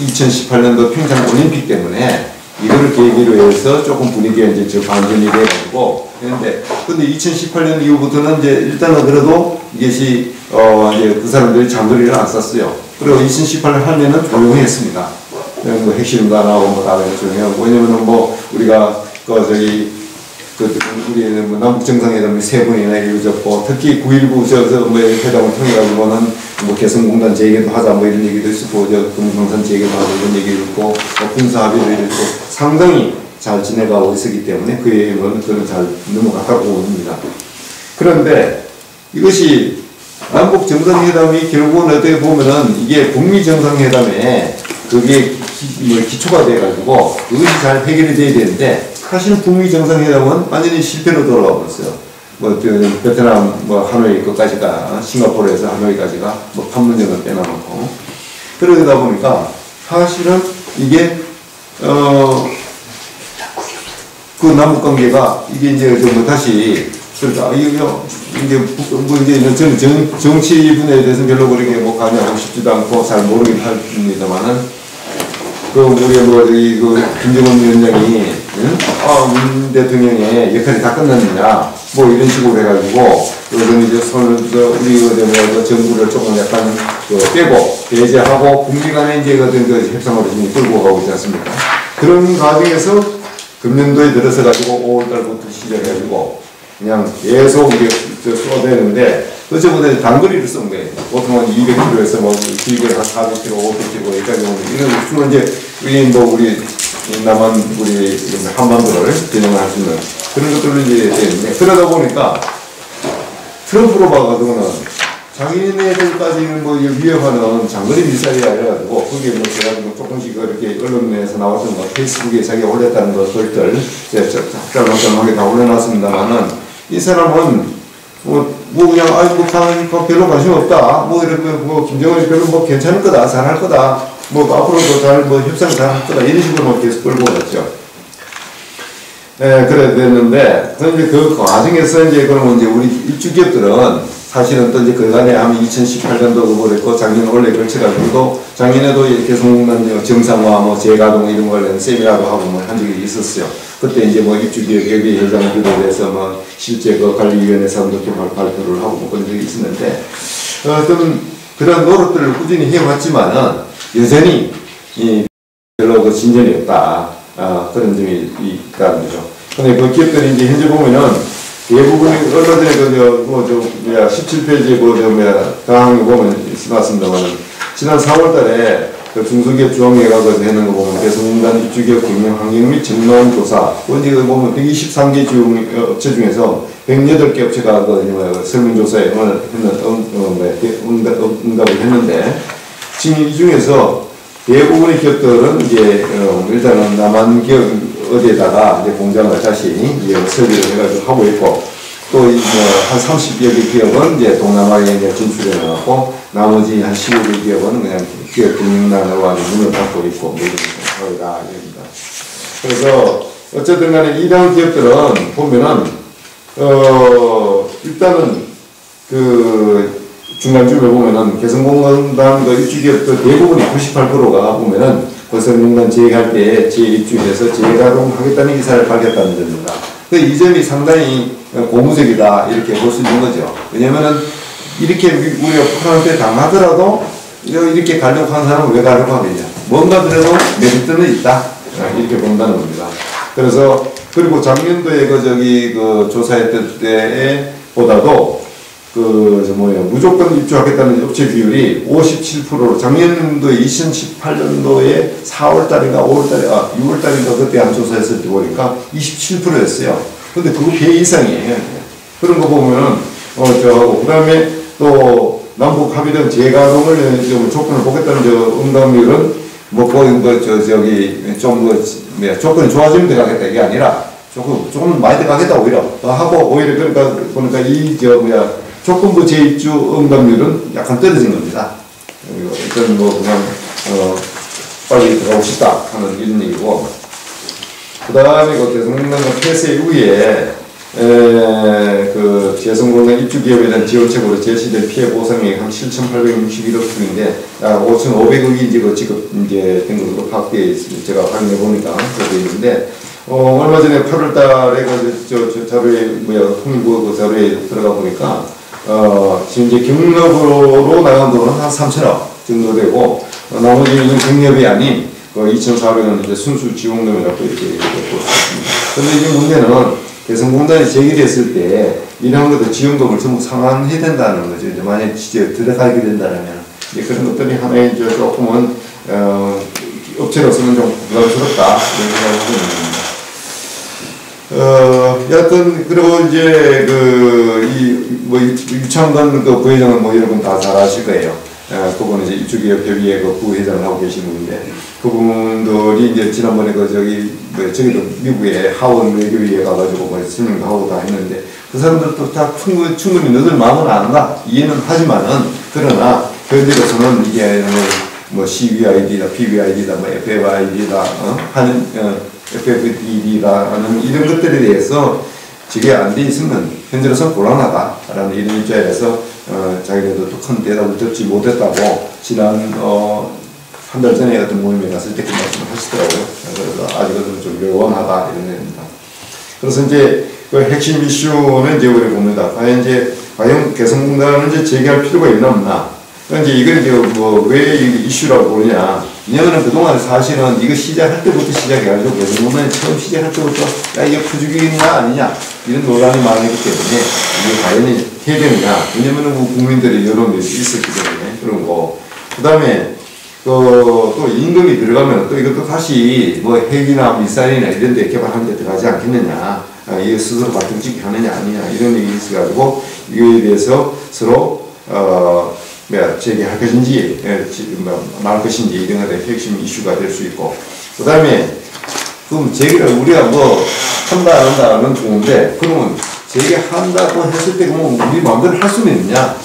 2018년도 평창 올림픽 때문에 이거를 계기로 해서 조금 분위기가 이제 반전이 돼가지고 했는데, 근데 2018년 이후부터는 이제 일단은 그래도 이것이 이제 그 사람들이 장거리를 안 쐈어요. 그리고 2018년 한 해는 조용히 했습니다. 뭐 핵실험도 안 하고 뭐 다른 조용하고 왜냐면은 뭐 우리가 우리는 뭐 남북 정상회담이 3번이나 이루어졌고 특히 9.19 뭐 회담을 통해 가지고는 뭐 개성공단 재개도 하자 뭐 이런 얘기도 있었고 금강산 재개도 하자 이런 얘기도 있고 뭐 군사 합의도 있고 상당히 잘 지내가고 있었기 때문에 그에 그는 잘 넘어갔다고 봅니다. 그런데 이것이 남북 정상회담이 결국은 어떻게 보면은 이게 북미 정상회담에 그게 기초가 돼가지고 그것이 잘 해결이 돼야 되는데 사실은 북미 정상회담은 완전히 실패로 돌아가 버렸어요. 뭐 베트남 뭐 하노이 끝까지가 싱가포르에서 하노이까지가 뭐 판문점을 빼놔놓고 그러다 보니까 사실은 이게 그 남북 관계가 이게 이제 뭐 다시 그러니까 이제 저는 정치 분야에 대해서 별로 그렇게 뭐 관여하고 싶지도 않고 잘 모르긴 합니다만은 그 우리 뭐 그 김정은 위원장이 문 대통령의 역할이 다 끝났느냐 뭐 이런 식으로 해가지고 그래서 이제 우리 정부를 조금 약간 빼고 배제하고 북미 간에 이제 그 협상으로 지금 끌고 가고 있지 않습니까? 그런 과정에서 금년도에 들어서 가지고 5월달부터 시작해가지고 그냥 계속 이게 쏟아내는데 어쩌면 단거리를 쏜 거예요. 보통은 200km에서 뭐 길게 한 400km, 500km 여기까지 오는 이런 주로 이제 우리 남한 우리 한반도를 진행할 수 있는 그런 것들을 이제 되는데 그러다 보니까 트럼프로 봐가지고는 자기네들까지는 뭐 위협하는 장거리 미사일이라 해가지고 그게 뭐 제가 조금씩 이렇게 언론에서 나왔던 거 페이스북에 자기가 올렸다는 것들을 짭짤하게 다 올려놨습니다만은 이 사람은 뭐 그냥 뭐 별로 관심 없다 뭐 이렇게 뭐 김정은이 별로 뭐 괜찮을 거다 잘할 거다 뭐 앞으로도 잘 뭐 협상 잘할 거다 이런 식으로 계속 끌고 갔죠. 그래 됐는데 이제 그 과정에서 이제 그러면 이제 우리 입주기업들은 사실은 또 이제 그간에 아마 2018년도도 그랬고 작년 원래 걸쳐가지고 작년에도 개성공단 정상화 뭐 재가동 이런 관련 세미나도 하고 뭐 한 적이 있었어요. 그때 이제 뭐 입주기업의 회장을 비롯해서 뭐 실제 그 관리위원회 사람들도 발표를 하고 뭐 그런 적이 있었는데 어떤 그런 노력들을 꾸준히 해왔지만은 여전히 별로 그 진전이 없다. 그런 점이 있다는 거죠. 근데 그 기업들이 이제 현재 보면은 대부분이 얼마 전에 17페이지 강의 보면 있습니다만은 지난 4월달에 그 중소기업 조합회가 하는 거 보면 개성공단 입주기업 경영 환경 및 전망 조사 언제 보면 123개 업체 중에서 108개 업체가 설문조사에 응답을 했는데 지금 이 중에서 대부분의 기업들은 이제 일단은 남한 기업 어디에다가 이제 공장을 다시 설비를 해가지고 하고 있고 또 한 30여 개 기업은 이제 동남아에 이제 진출해놨고 나머지 한 15개 기업은 그냥 기업 경영난으로 아주 문을 닫고 있고 뭐 이런 다 얘기입니다. 그래서 어쨌든 간에 이러한 기업들은 보면은 일단은 그 중간쯤에 보면은 개성공단 그 입주기업들 대부분이 98%가 보면은 개성공단 재개할 때 재입주해서 재가동하겠다는 의사를 밝혔다는 점입니다. 이 점이 상당히 고무적이다 이렇게 볼 수 있는 거죠. 왜냐면은 이렇게 우리가 북한한테 당하더라도 이렇게 가려고 하는 사람은 왜 가려고 하느냐. 뭔가 그래도 메리트는 있다 이렇게 본다는 겁니다. 그래서 그리고 작년도에 그 조사했을 때 보다도 무조건 입주하겠다는 업체 비율이 57%로 작년도에 2018년도에 4월달인가 6월달인가 그때 한 조사했을 때 보니까 27%였어요. 근데 그거 배 이상이에요. 그런 거 보면은 그 다음에 또 남북 합의된 재가동을 좀 조건을 보겠다는 응답률은 조건이 좋아지면 들어가겠다 이게 아니라 조금 많이 들어가겠다 오히려 하고 오히려 그러니까 보니까 조건부 재입주 응답률은 약간 떨어진 겁니다. 일단 그냥 빨리 들어가고 싶다 하는 이런 얘기고 그 다음에 그 개성공단 폐쇄 이후에 그 개성공단 입주기업에 대한 지원책으로 제시된 피해 보상액 한 7,861억 원인데 5,500억이 이제 지급 이제 된 것으로 파악되어 있습니다. 제가 확인해 보니까 그렇게 있는데 얼마 전에 8월달에 저 자료에 통일부 그 자료에 들어가 보니까 지금 이제 경력으로 나간 돈은 한 3,000억 정도 되고 나머지는 경력이 아닌 그 2,400원 이제 순수 지원금이라고 이렇게 볼 수 있습니다. 그런데 이제 문제는 개성공단이 제기됐을 때 이런 것도 지원금을 전부 상환해야 된다는 거죠. 이제 만약 들어가게 된다면 이제 그런 것들이 하나의 이제 조금은 업체로서는 좀 부담스럽다 이런 생각을 하고 있습니다. 여하튼, 그리고 이제, 유창건 그 부회장은 뭐 여러분 다 잘 아실 거예요. 그분은 이제 입주기업협의회 그 부회장을 하고 계신 분인데, 그분들이 이제 지난번에 저기도 미국에 하원 외교위에 가가지고 뭐 설명도 하고 다 했는데, 그 사람들도 다 충분히 너들 마음은 안다. 이해는 하지만은, 그러나, 현재로서는 이게 뭐 CVID다, PVID다, 뭐 FFID다, FFD라는 이런 것들에 대해서 저게 안 돼 있으면 현재로서 곤란하다라는 이런 입장에서 자기들도 또 큰 대답을 듣지 못했다고 지난 한 달 전에 어떤 모임에 갔을 때 그 말씀을 하시더라고요. 그래서 아직은 좀 요원하다 이런 얘기입니다. 그래서 이제 그 핵심 이슈는 이제 우리 봅니다. 과연 개성공단을 이제 제기할 필요가 있나 없나? 이제 이걸 이제 왜 이슈라고 보느냐. 왜냐면 그동안 사실은 이거 시작할 때부터 시작해가지고 개성공단이 처음 시작할 때부터 야, 이게 퍼주기냐 아니냐 이런 논란이 많았기 때문에 이게 과연 해야 되느냐. 왜냐면 국민들의 여론이 있었기 때문에 그런 거. 그 다음에 또 임금이 들어가면 또 이것도 다시 뭐 핵이나 미사일이나 이런 데 개발하는 데 들어가지 않겠느냐. 이게 스스로 발등찍기 하느냐 아니냐 이런 얘기 있어가지고 이거에 대해서 서로 제기할 것인지, 말 것인지, 이런 것의 핵심 이슈가 될 수 있고. 그 다음에, 그럼 제기를 우리가 뭐, 한다, 안 한다는 좋은데, 그러면 제기한다고 했을 때, 그러면 우리 마음대로 할 수는 있느냐?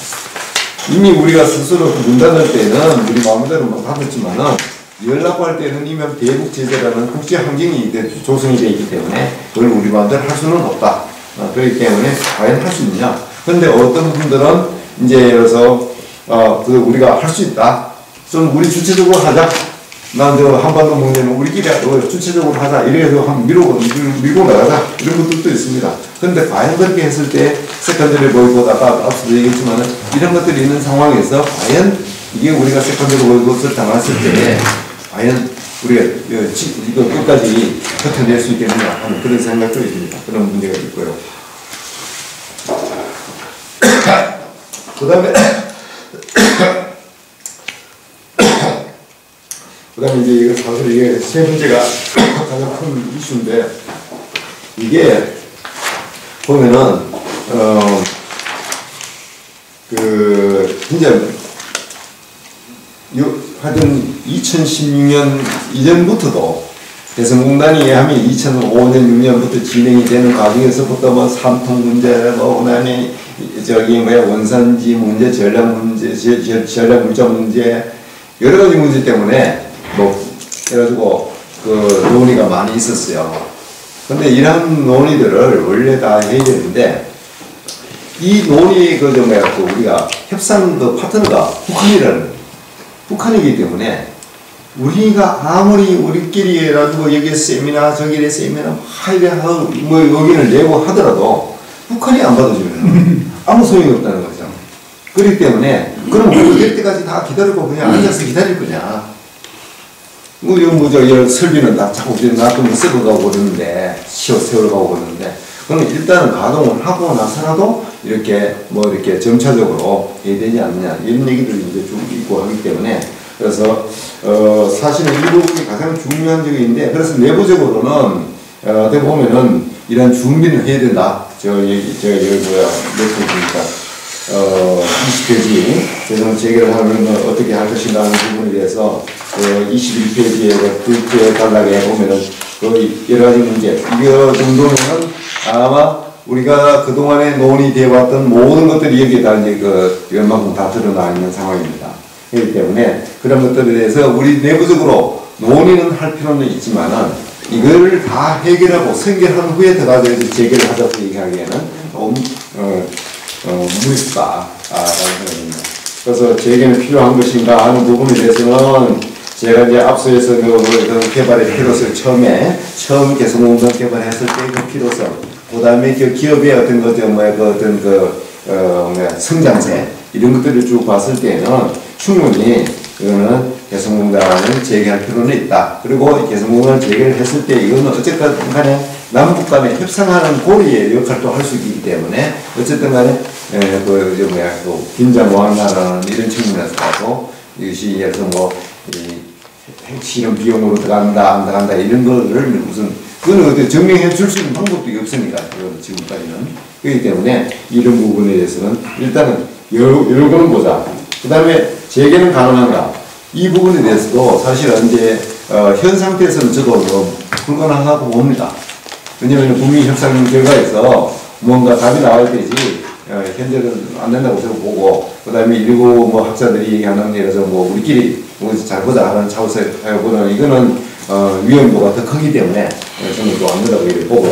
이미 우리가 스스로 문 닫을 때는 우리 마음대로 닫았지만은, 연락을 할 때는 이미 대북 제재라는 국제 환경이 조성이 되어 있기 때문에, 그걸 우리 마음대로 할 수는 없다. 그렇기 때문에, 과연 할 수 있느냐? 근데 어떤 분들은, 이제 예를 들어서, 우리가 할 수 있다. 좀 우리 주체적으로 하자. 난 한반도 문제는 우리끼리 주체적으로 하자. 이래서 한번 밀고 나가자. 이런 것들도 있습니다. 그런데 과연 그렇게 했을 때 세컨드리 보이콧 아까 앞서도 얘기했지만 이런 것들이 있는 상황에서 과연 이게 우리가 세컨드리 보이콧을 당했을 때 과연 우리가 이거 끝까지 버텨낼 수 있겠느냐 하는 그런 생각도 있습니다. 그런 문제가 있고요. 그 다음에 이제 이거 사실 이게 세 번째가 가장 큰 이슈인데 이게 보면은 이제 하여튼 2016년 이전부터도 개성공단이 하면 2005년 6년부터 진행이 되는 과정에서부터 뭐 삼통 문제, 뭐 그다음에 원산지 문제, 전략 물자 문제 여러 가지 문제 때문에 그래가지고 논의가 많이 있었어요. 근데 이런 논의들을 원래 다 해야 되는데 이 논의 우리가 협상 파트너가 북한이기 때문에 우리가 아무리 우리끼리 해가지고 여기 세미나 저기 세미나 뭐 의견을 내고 하더라도 북한이 안 받아주면 아무 소용이 없다는 거죠. 그렇기 때문에 그럼 그럴 때까지 다 기다리고 그냥 앉아서 기다릴 거냐. 설비는 다 자꾸 놔두면 썩어가고 그러는데, 세월가고 그러는데, 그럼 일단은 가동을 하고 나서라도 이렇게 점차적으로 해야 되지 않느냐, 이런 얘기들을 이제 쭉 있고 하기 때문에, 그래서, 사실은 이 부분이 가장 중요한 적인데, 그래서 내부적으로는, 어떻게 보면은, 이런 준비는 해야 된다. 몇 페이지입니까? 20페이지, 재정 재개를 하면 어떻게 할 것인가 하는 부분에 대해서 21페이지에 그 단락에 보면은 여러 가지 문제, 이거 정도면은 아마 우리가 그동안에 논의되어 왔던 모든 것들이 여기에 다 이제 웬만큼 다 드러나 있는 상황입니다. 그렇기 때문에 그런 것들에 대해서 우리 내부적으로 논의는 할 필요는 있지만은 이걸 다 해결하고 선결한 후에 들어가서 재개를 하자고 얘기하기에는 너무 무리수다 라는 생각입니다. 그래서 재개는 필요한 것인가 하는 부분에 대해서는 제가 이제 앞서에서 개발의 필요성 처음 개성공단 개발했을 때 그 필요성, 그 다음에 기업의 성장세 이런 것들을 쭉 봤을 때는 충분히 이거는 개성공단을 재개할 필요는 있다. 그리고 개성공단을 재개를 했을 때 이거는 어쨌든 간에 남북 간에 협상하는 고리의 역할도 할 수 있기 때문에 어쨌든 간에 긴장 완화라는 이런 측면에서도 이것이 예를 들어서 뭐 핵실험 비용으로 들어간다 안 들어간다 이런 거를 무슨 그건 어떻게 증명해 줄 수 있는 방법도 없으니까 지금까지는. 그렇기 때문에 이런 부분에 대해서는 일단은 여러 거는 보자. 그 다음에 재개는 가능한가? 이 부분에 대해서도 사실은 이제 현 상태에서는 저도 불가능하다고 봅니다. 왜냐하면 북미 협상 결과에서 뭔가 답이 나와야 되지 현재는 안 된다고 저도 보고, 그 다음에 일부 뭐 학자들이 얘기하는 예에서 뭐 우리끼리 뭐 잘 보자 하는 차원에서보다는 이거는 위험도가 더 크기 때문에 저는 또 안 된다고 이렇게 보고요.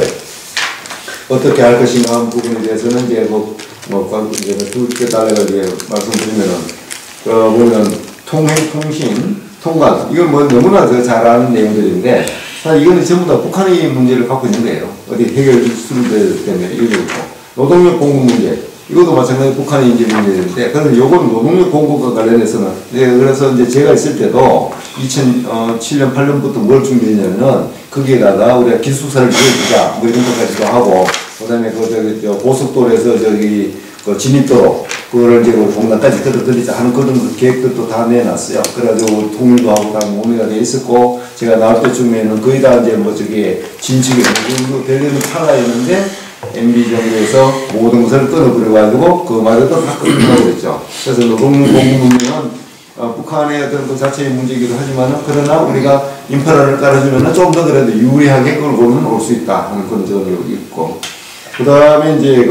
어떻게 할 것인가 하는 부분에 대해서는 이제 두개 달래가지고 말씀드리면은 보면 통신, 통관 이건 뭐 너무나 잘 아는 내용들인데 사실 이거는 전부 다 북한의 문제를 갖고 있는 거예요. 어디 해결 수준들 때문에 이거 있고 노동력 공급 문제 이것도 마찬가지 북한의 이제 문제인데 그런데 요건 노동력 공급과 관련해서는 그래서 이제 제가 있을 때도 2007년 8년부터 뭘 준비했냐면 거기에다가 우리가 기숙사를 지어주자 뭐 이런 것까지도 하고 그다음에 고속도로에서 그 진입도로 그거를 이제 공단까지 끌어들이자 하는 그런 계획들도 다 내놨어요. 그래가지고 통일도 하고 다 논의가 돼 있었고 제가 나올 때쯤에는 거의 다 이제 진측이 되려는 차가였는데 MB 정부에서 모든 것을 끊어버려가지고 그마저도 다 끊어버리고 그랬죠. 그래서 노동력 공급 문제는 북한의 어떤 그 자체의 문제이기도 하지만은 그러나 우리가 인프라를 깔아주면은 좀 더 그래도 유리하게 끌고는 올 수 있다 하는 그런 점이 있고 그 다음에 이제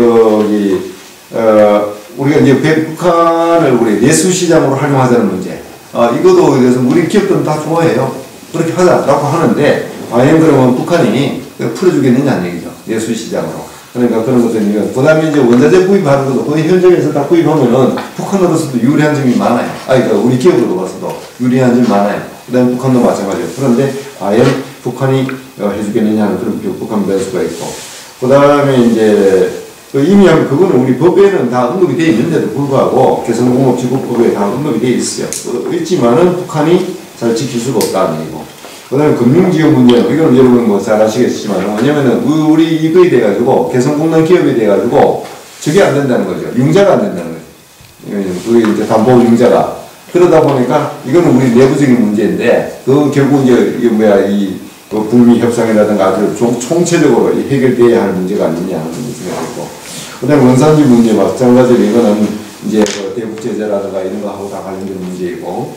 우리가 이제 북한을 우리 내수시장으로 활용하자는 문제 이것도 그래서 우리 기업들은 다 좋아해요. 그렇게 하자라고 하는데 과연 그러면 북한이 풀어주겠느냐는 얘기죠. 내수시장으로. 그러니까 그런 것들이면 그 다음에 이제 원자재 구입하는 것도 거의 현장에서 다 구입하면은 북한으로서도 유리한 점이 많아요. 그러니까 우리 기업으로 봐서도 유리한 점이 많아요. 그 다음에 북한도 마찬가지예요. 그런데 과연 북한이 해주겠느냐는 그런 북한 변수가 있고 그 다음에 이제 이미 그거는 우리 법에는 다 언급이 되어 있는데도 불구하고 개성공업지구법에 다 언급이 되어 있어요. 있지만은 북한이 잘 지킬 수가 없다는 얘기고. 그 다음에 금융지원 문제는, 이거는 여러분 뭐 잘 아시겠지만, 왜냐면은 우리 이거에 대해가지고, 개성공단 기업에 대해가지고, 저게 안 된다는 거죠. 융자가 안 된다는 거죠. 그게 이제 담보 융자가. 그러다 보니까, 이거는 우리 내부적인 문제인데, 결국 이제, 북미 협상이라든가 아주 총체적으로 해결돼야 할 문제가 아니냐 하는 생각이 있고. 그 다음에 원산지 문제 마찬가지로 이거는 이제 대북제재라든가 이런 거하고 다 관련된 문제이고,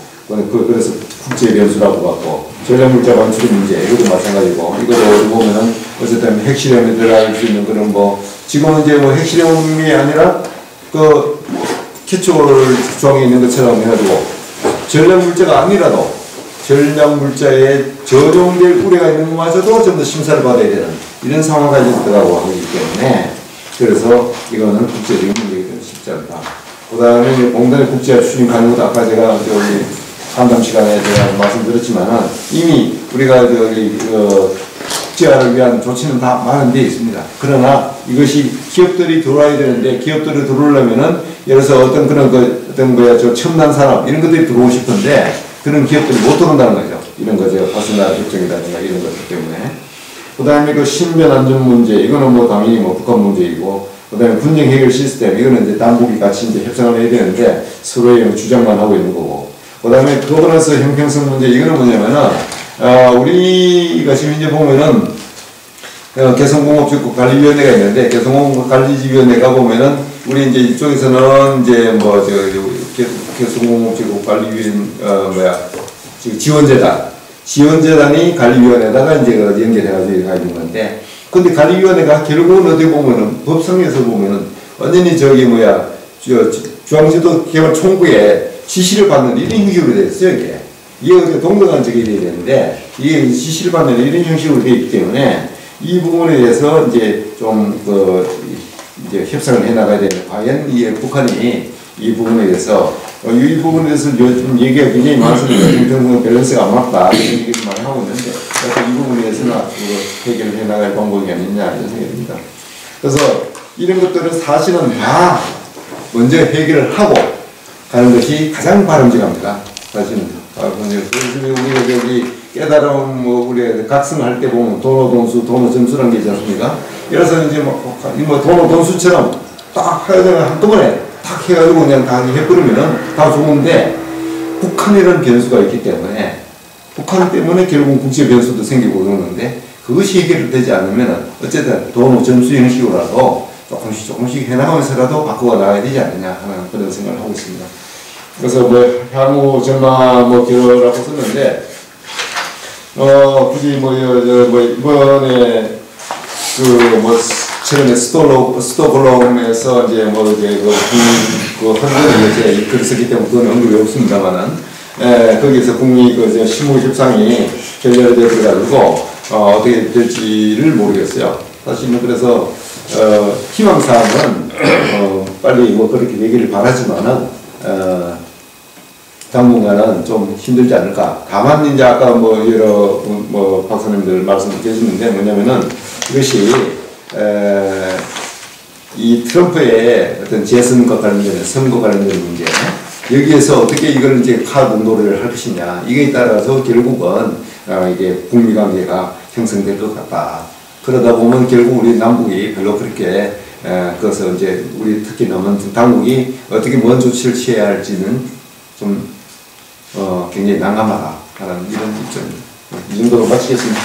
그래서 국제 변수라고 봤고, 전략물자 반출의 문제, 이것도 마찬가지고, 이거를 보면은, 어쨌든 핵실험에 들어갈 수 있는 그런 지금은 이제 핵실험이 아니라, 캐치홀 조항에 있는 것처럼 해가지고, 전략물자가 아니라도, 전략물자에 저종될 우려가 있는 것마저도 좀 더 심사를 받아야 되는, 이런 상황까지 들어가고 하기 때문에, 그래서 이거는 국제적인 문제이기 때문에 쉽지 않다. 그 다음에 공단의 국제화 추진 가능도 아까 제가 상담 시간에 제가 말씀드렸지만은 이미 우리가 국제화를 위한 조치는 다 마련되어 있습니다. 그러나 이것이 기업들이 들어와야 되는데 기업들이 들어오려면은 예를 들어서 어떤 첨단 산업 이런 것들이 들어오고 싶은데 그런 기업들이 못 들어온다는 거죠. 이런 거죠. 파스나 협정이라든가 이런 것들 때문에. 그 다음에 신변 안전 문제 이거는 당연히 북한 문제이고 그 다음에 분쟁 해결 시스템 이거는 이제 남북이 같이 이제 협상을 해야 되는데 서로의 주장만 하고 있는 거고. 그 다음에 거버넌스 형평성 문제 이거는 뭐냐면은 우리가 지금 이제 보면은 개성공업지구관리위원회가 있는데 개성공업관리위원회가 보면은 우리 이제 이쪽에서는 이제 개성공업지구관리위원 지원재단이 관리위원회에다가 이제 연결해가지고 가 있는 건데 근데 관리위원회가 결국은 어디 보면은 법상에서 보면은 완전히 중앙지도 개발 총구에 지시를 받는 이런 형식으로 되어 있어요, 이게. 이게 동등한 적이 돼야 되는데, 이게 지시를 받는 이런 형식으로 되어 있기 때문에, 이 부분에 대해서 이제 이제 협상을 해 나가야 되는, 과연 북한이 이 부분에 대해서, 이 부분에 대해서 요즘 얘기가 굉장히 많습니다. 형평성 밸런스가 안 맞다. 이런 얘기를 많이 하고 있는데, 이 부분에 대해서는 해결을 해 나갈 방법이 아니냐, 이런 생각입니다. 그래서 이런 것들은 사실은 다 먼저 해결을 하고, 가는 것이 가장 바람직합니다. 사실은. 그래서 우리가 여기 깨달음, 우리 각성할 때 보면 도노 돈수, 도노 점수라는 게 있지 않습니까? 그래서 이제 도노 돈수처럼 딱 한꺼번에 탁 해가지고 그냥 다 해버리면은 다 좋은데, 북한이라는 변수가 있기 때문에, 북한 때문에 결국은 국제 변수도 생기고 그러는데, 그것이 해결되지 않으면 어쨌든 도노 점수 형식으로라도 조금씩 해나가면서라도 바꾸어 나가야 되지 않느냐 하는 그런 생각을 하고 있습니다. 그래서 향후 전망 결라고 썼는데, 굳이 이번에 최근에 스톡홀름에서 이제 한국에 이제 글을 썼기 때문에 그건 언급이 없습니다만은, 거기에서 북미 실무 협상이 결렬되어가지고 어떻게 될지를 모르겠어요. 사실은 그래서 희망사항은 빨리 그렇게 되기를 바라지만은 당분간은 좀 힘들지 않을까. 다만 이제 아까 여러 박사님들 말씀을 해주는데 뭐냐면은 이것이 이 트럼프의 어떤 재선과 관련된 선거 관련된 문제, 여기에서 어떻게 이걸 이제 카드 놀이를 할 것이냐, 이게 따라서 결국은 이게 북미 관계가 형성될 것 같다. 그러다 보면 결국 우리 남북이 별로 그렇게 그래서 이제 우리 특히 남한 당국이 어떻게 뭔 조치를 취해야 할지는 좀 굉장히 난감하다 하는 이런 입장입니다. 이 정도로 마치겠습니다.